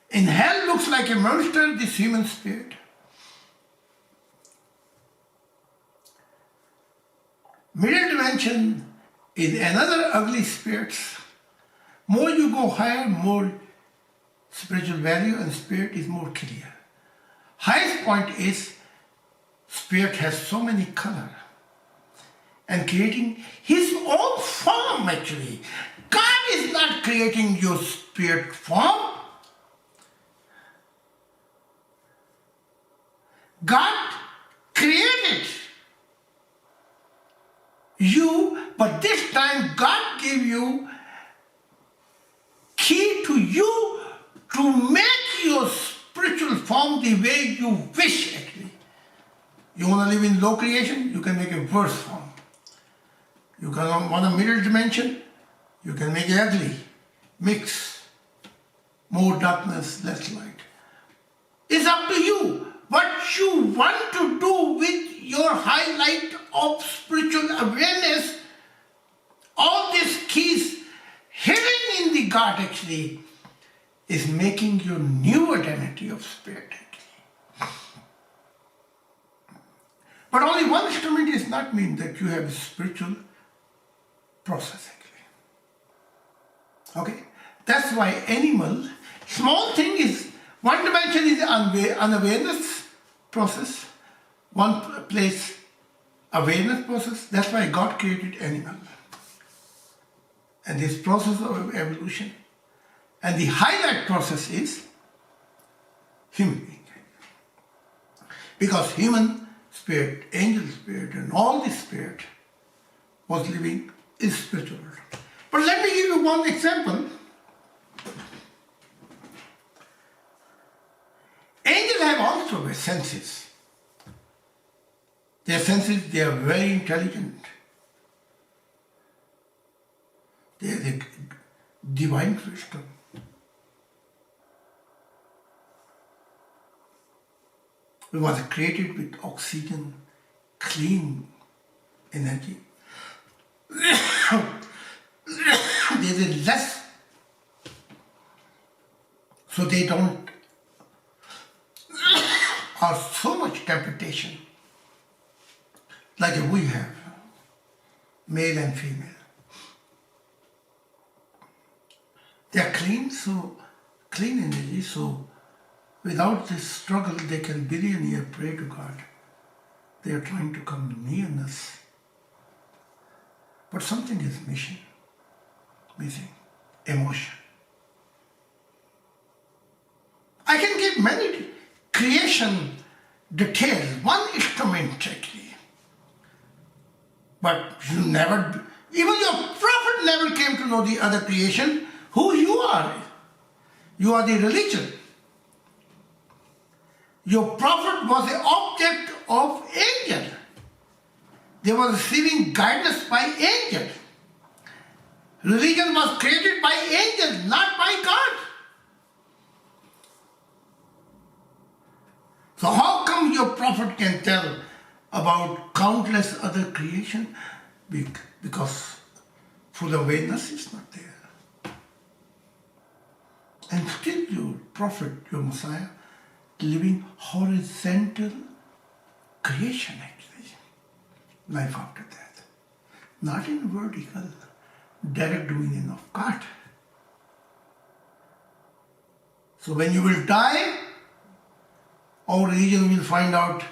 In hell looks like a monster, this human spirit. Middle dimension is another ugly spirit. More you go higher, more spiritual value and spirit is more clear. Highest point is spirit has so many color and creating his own form actually. God is not creating your spirit form. God created you, but this time God gave you key to you to make your spiritual form the way you wish actually. You want to live in low creation, you can make a worse form. You can want a middle dimension, you can make it ugly, mix, more darkness, less light. It's up to you what you want to do with your highlight of spiritual awareness. All these keys hidden in the God actually is making your new identity of spirit actually. But only one instrument does not mean that you have a spiritual process actually. Okay? That's why animal, small thing is, one dimension is unawareness process, one place awareness process. That's why God created animal. And this process of evolution. And the highlight process is human being. Because human spirit, angel spirit, and all the spirit was living in spiritual world. But let me give you one example. Angels have also their senses. Their senses, they are very intelligent. They are the divine wisdom. We was created with oxygen, clean energy. There is less, so they don't have so much temptation like we have, male and female. They are clean, so clean energy, so without this struggle they can billionaire pray to God. They are trying to come nearness, but something is missing. Emotion. I can give many creation details, one instrument actually. But you never, even your prophet never came to know the other creation, who you are. You are the religion. Your prophet was the object of angel. They were receiving guidance by angel. Religion was created by angels, not by God. So how come your prophet can tell about countless other creation? Because full awareness is not there. And still your prophet, your Messiah, living horizontal creation actually, life after death. Not in vertical, direct dominion of God. So when you will die, our religion will find out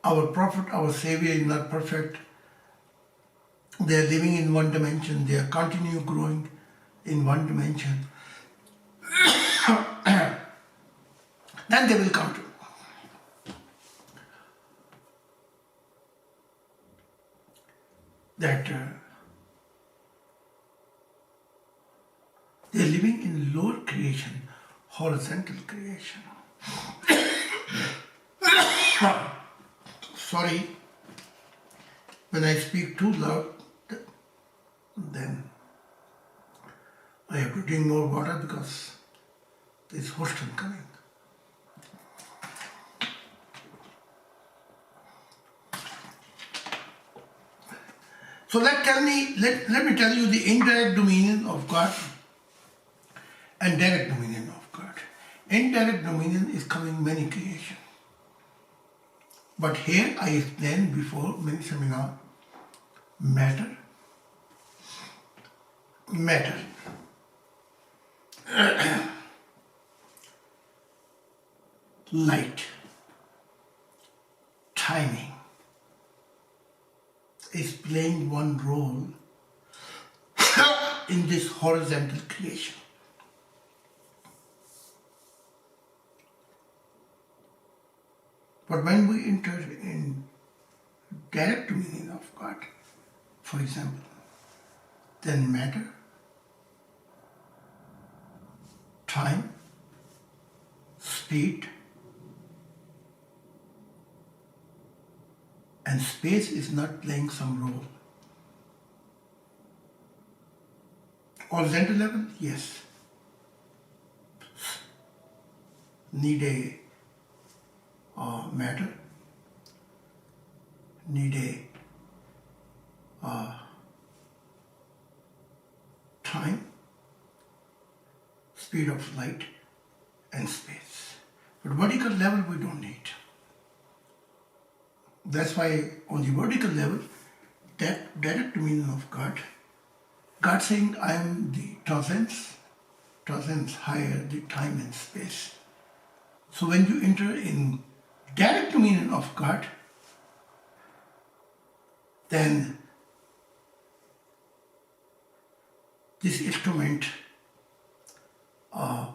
our prophet, our savior is not perfect. They are living in one dimension, they are continue growing in one dimension. Then they will come to that they are living in lower creation, horizontal creation. Sorry, when I speak too loud, then I have to drink more water because there's hostel coming. So let me tell you the indirect dominion of God and direct dominion of God. Indirect dominion is coming many creation. But here I explained before many seminars, matter, light, timing is playing one role in this horizontal creation. But when we enter in direct dominion of God, for example, then matter, time, speed, and space is not playing some role. Horizontal level, yes. Need a matter, need a time, speed of light, and space. But vertical level we don't need. That's why on the vertical level, that direct dominion of God saying I am the transcends higher the time and space. So when you enter in direct dominion of God, then this instrument,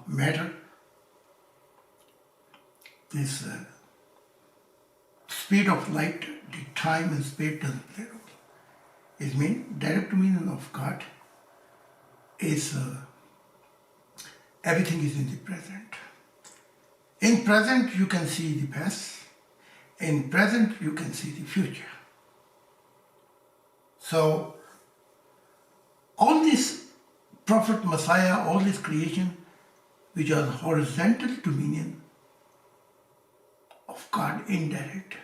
matter, this speed of light, the time and space doesn't play a role. It means direct dominion of God is everything is in the present. In present you can see the past. In present you can see the future. So all this prophet, Messiah, all this creation which are the horizontal dominion of God, indirect.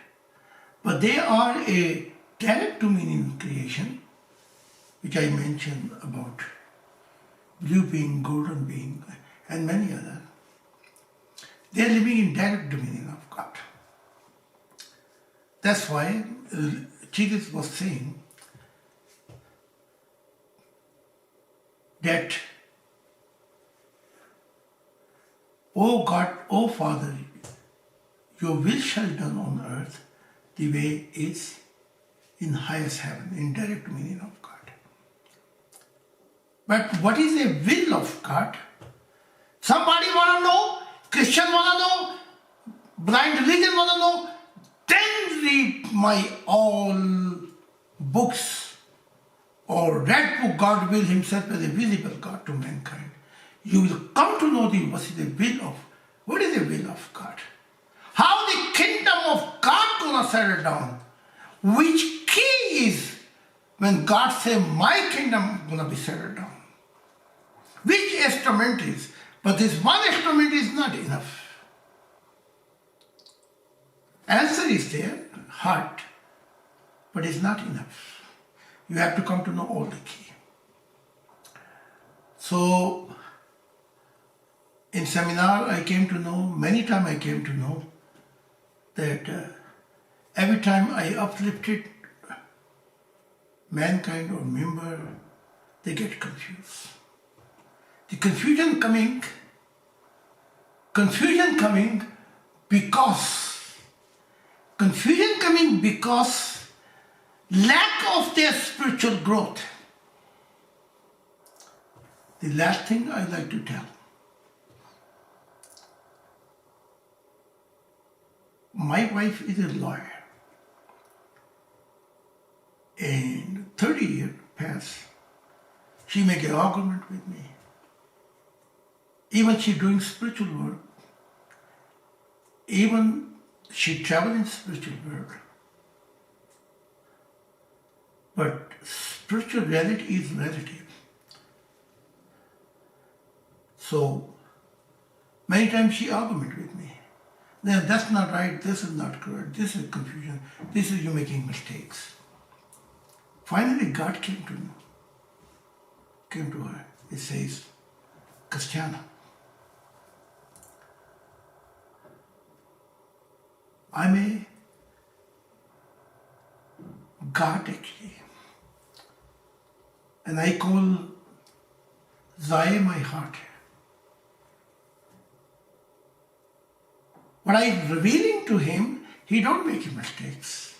But they are a direct dominion creation, which I mentioned about blue being, golden being, and many others. They are living in direct dominion of God. That's why Jesus was saying that, "O God, O Father, your will shall be done on earth. the way is in highest heaven, in direct meaning of God. But what is the will of God? Somebody want to know, Christian want to know, blind religion want to know, then read my all books or read book, God will himself as a visible God to mankind. You will come to know what is the will of, what is the will of God? How the kingdom of God gonna settle down? Which key is when God say my kingdom gonna be settled down? Which instrument is? But this one instrument is not enough. Answer is there, heart, but it's not enough. You have to come to know all the key. So, in seminar I came to know, many times I came to know that every time I uplifted mankind or member, they get confused. The confusion coming because lack of their spiritual growth. The last thing I like to tell. My wife is a lawyer, and 30 years past, she make an argument with me. Even she doing spiritual work, even she travel in spiritual work. But spiritual reality is relative. So, many times she argument with me. Then that's not right, this is not correct, this is confusion, this is you making mistakes. Finally, God came to her. It says, Christiana, I'm a God actually. And I call Zahid my heart. What I'm revealing to him, he don't make mistakes.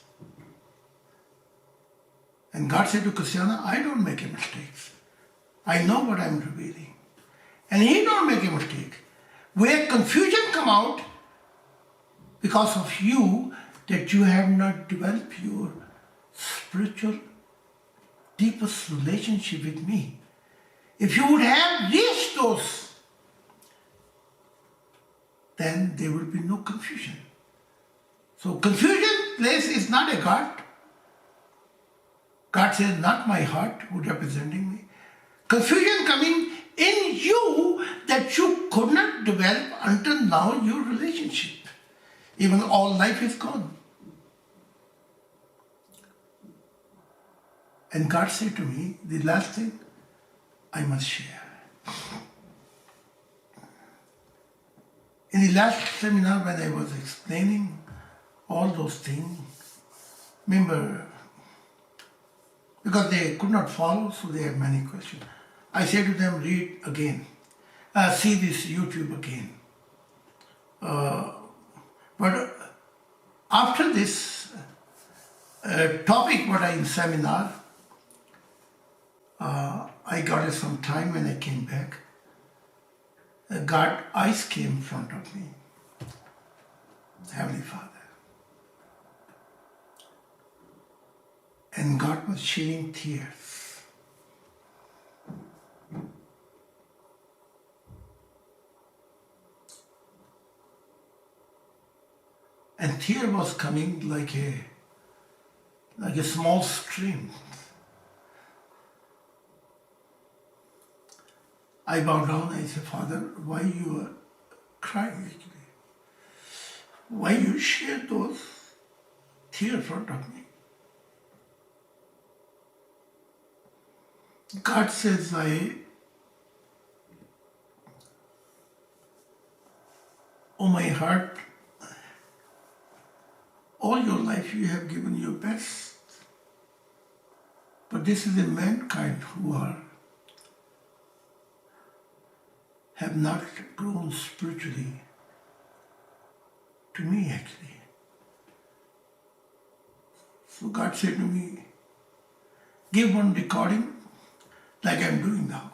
And God said to Christiana, I don't make mistakes. I know what I'm revealing. And he don't make a mistake. Where confusion come out because of you, that you have not developed your spiritual deepest relationship with me. If you would have reached those, then there will be no confusion. So confusion place is not a God. God says, not my heart who representing me. Confusion coming in you that you could not develop until now your relationship. Even all life is gone. And God said to me, the last thing I must share. In the last seminar when I was explaining all those things, remember, because they could not follow, so they had many questions. I said to them, read again, see this YouTube again. But after this topic, what I in seminar, I got it some time when I came back. God eyes came in front of me, Heavenly Father. And God was shedding tears. And tear was coming like a small stream. I bowed down and I said, Father, why you are crying actually? Why you shed those tears in front of me? God says, oh my heart, all your life you have given your best. But this is a mankind who have not grown spiritually to me actually. So God said to me, give one recording like I'm doing now.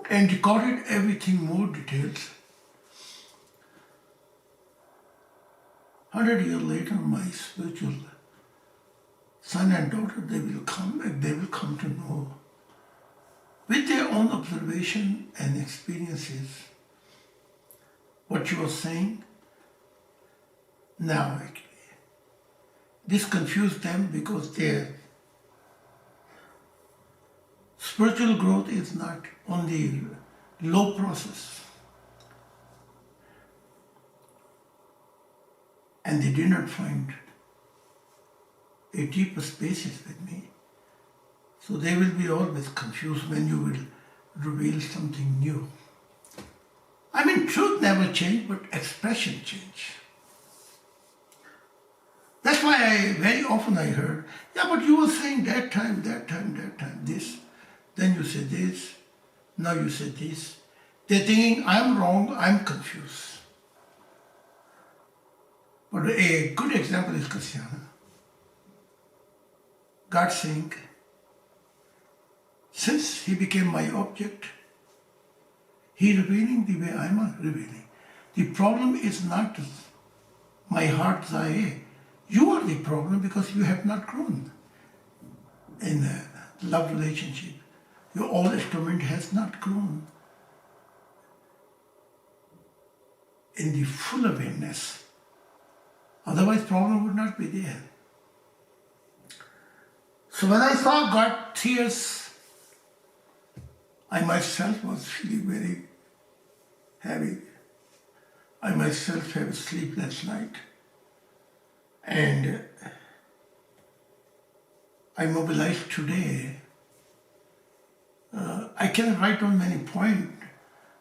And recorded everything more details. 100 years later, my spiritual son and daughter, they will come to know with their own observation and experiences what you were saying now actually. This confused them because their spiritual growth is not only low process. And they did not find a deeper basis with me. So they will be always confused when you will reveal something new. I mean, truth never change, but expression change. That's why very often I heard, yeah, but you were saying that time, this. Then you said this, now you said this. They're thinking, I'm wrong, I'm confused. But a good example is Kasyana. God saying, since he became my object, he revealing the way I'm revealing. The problem is not my heart, Zahid. You are the problem because you have not grown in a love relationship. Your all instrument has not grown in the full awareness. Otherwise, problem would not be there. So when I saw God tears, I myself was feeling very heavy. I myself have a sleepless night. And I mobilized today. I cannot write on many points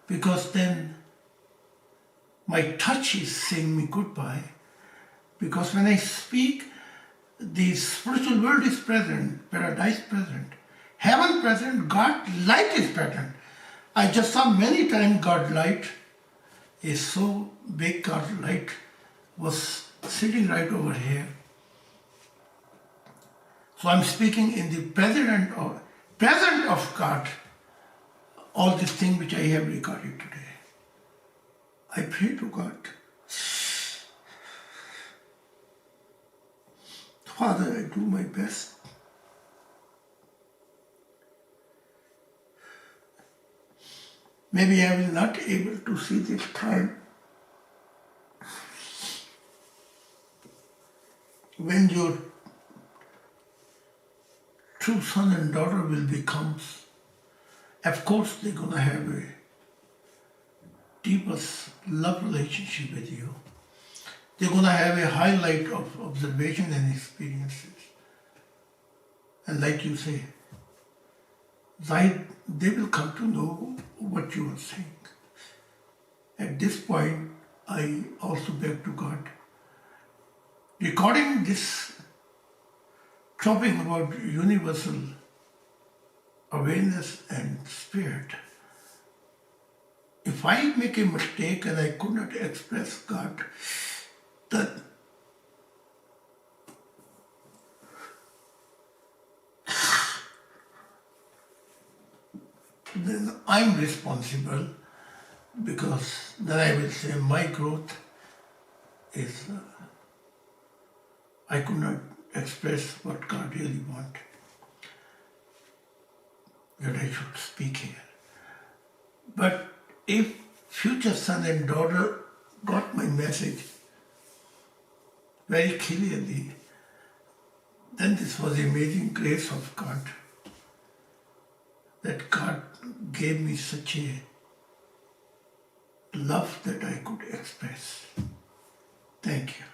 because then my touch is saying me goodbye. Because when I speak, the spiritual world is present, paradise present, heaven present, God light is present. I just saw many times God light is so big. God light was sitting right over here. So I'm speaking in the present of God, all these things which I have recorded today. I pray to God, Father, I do my best. Maybe I will not able to see this time when your true son and daughter will become. Of course, they're going to have a deepest love relationship with you. They're going to have a highlight of observation and experiences. And like you say, Zahid, they will come to know what you are saying. At this point, I also beg to God, recording this topic about universal awareness and spirit, if I make a mistake and I could not express God, then I'm responsible, because then I will say my growth is, I could not express what God really wants, that I should speak here. But if future son and daughter got my message very clearly, then this was the amazing grace of God, that God gave me such a love that I could express. Thank you.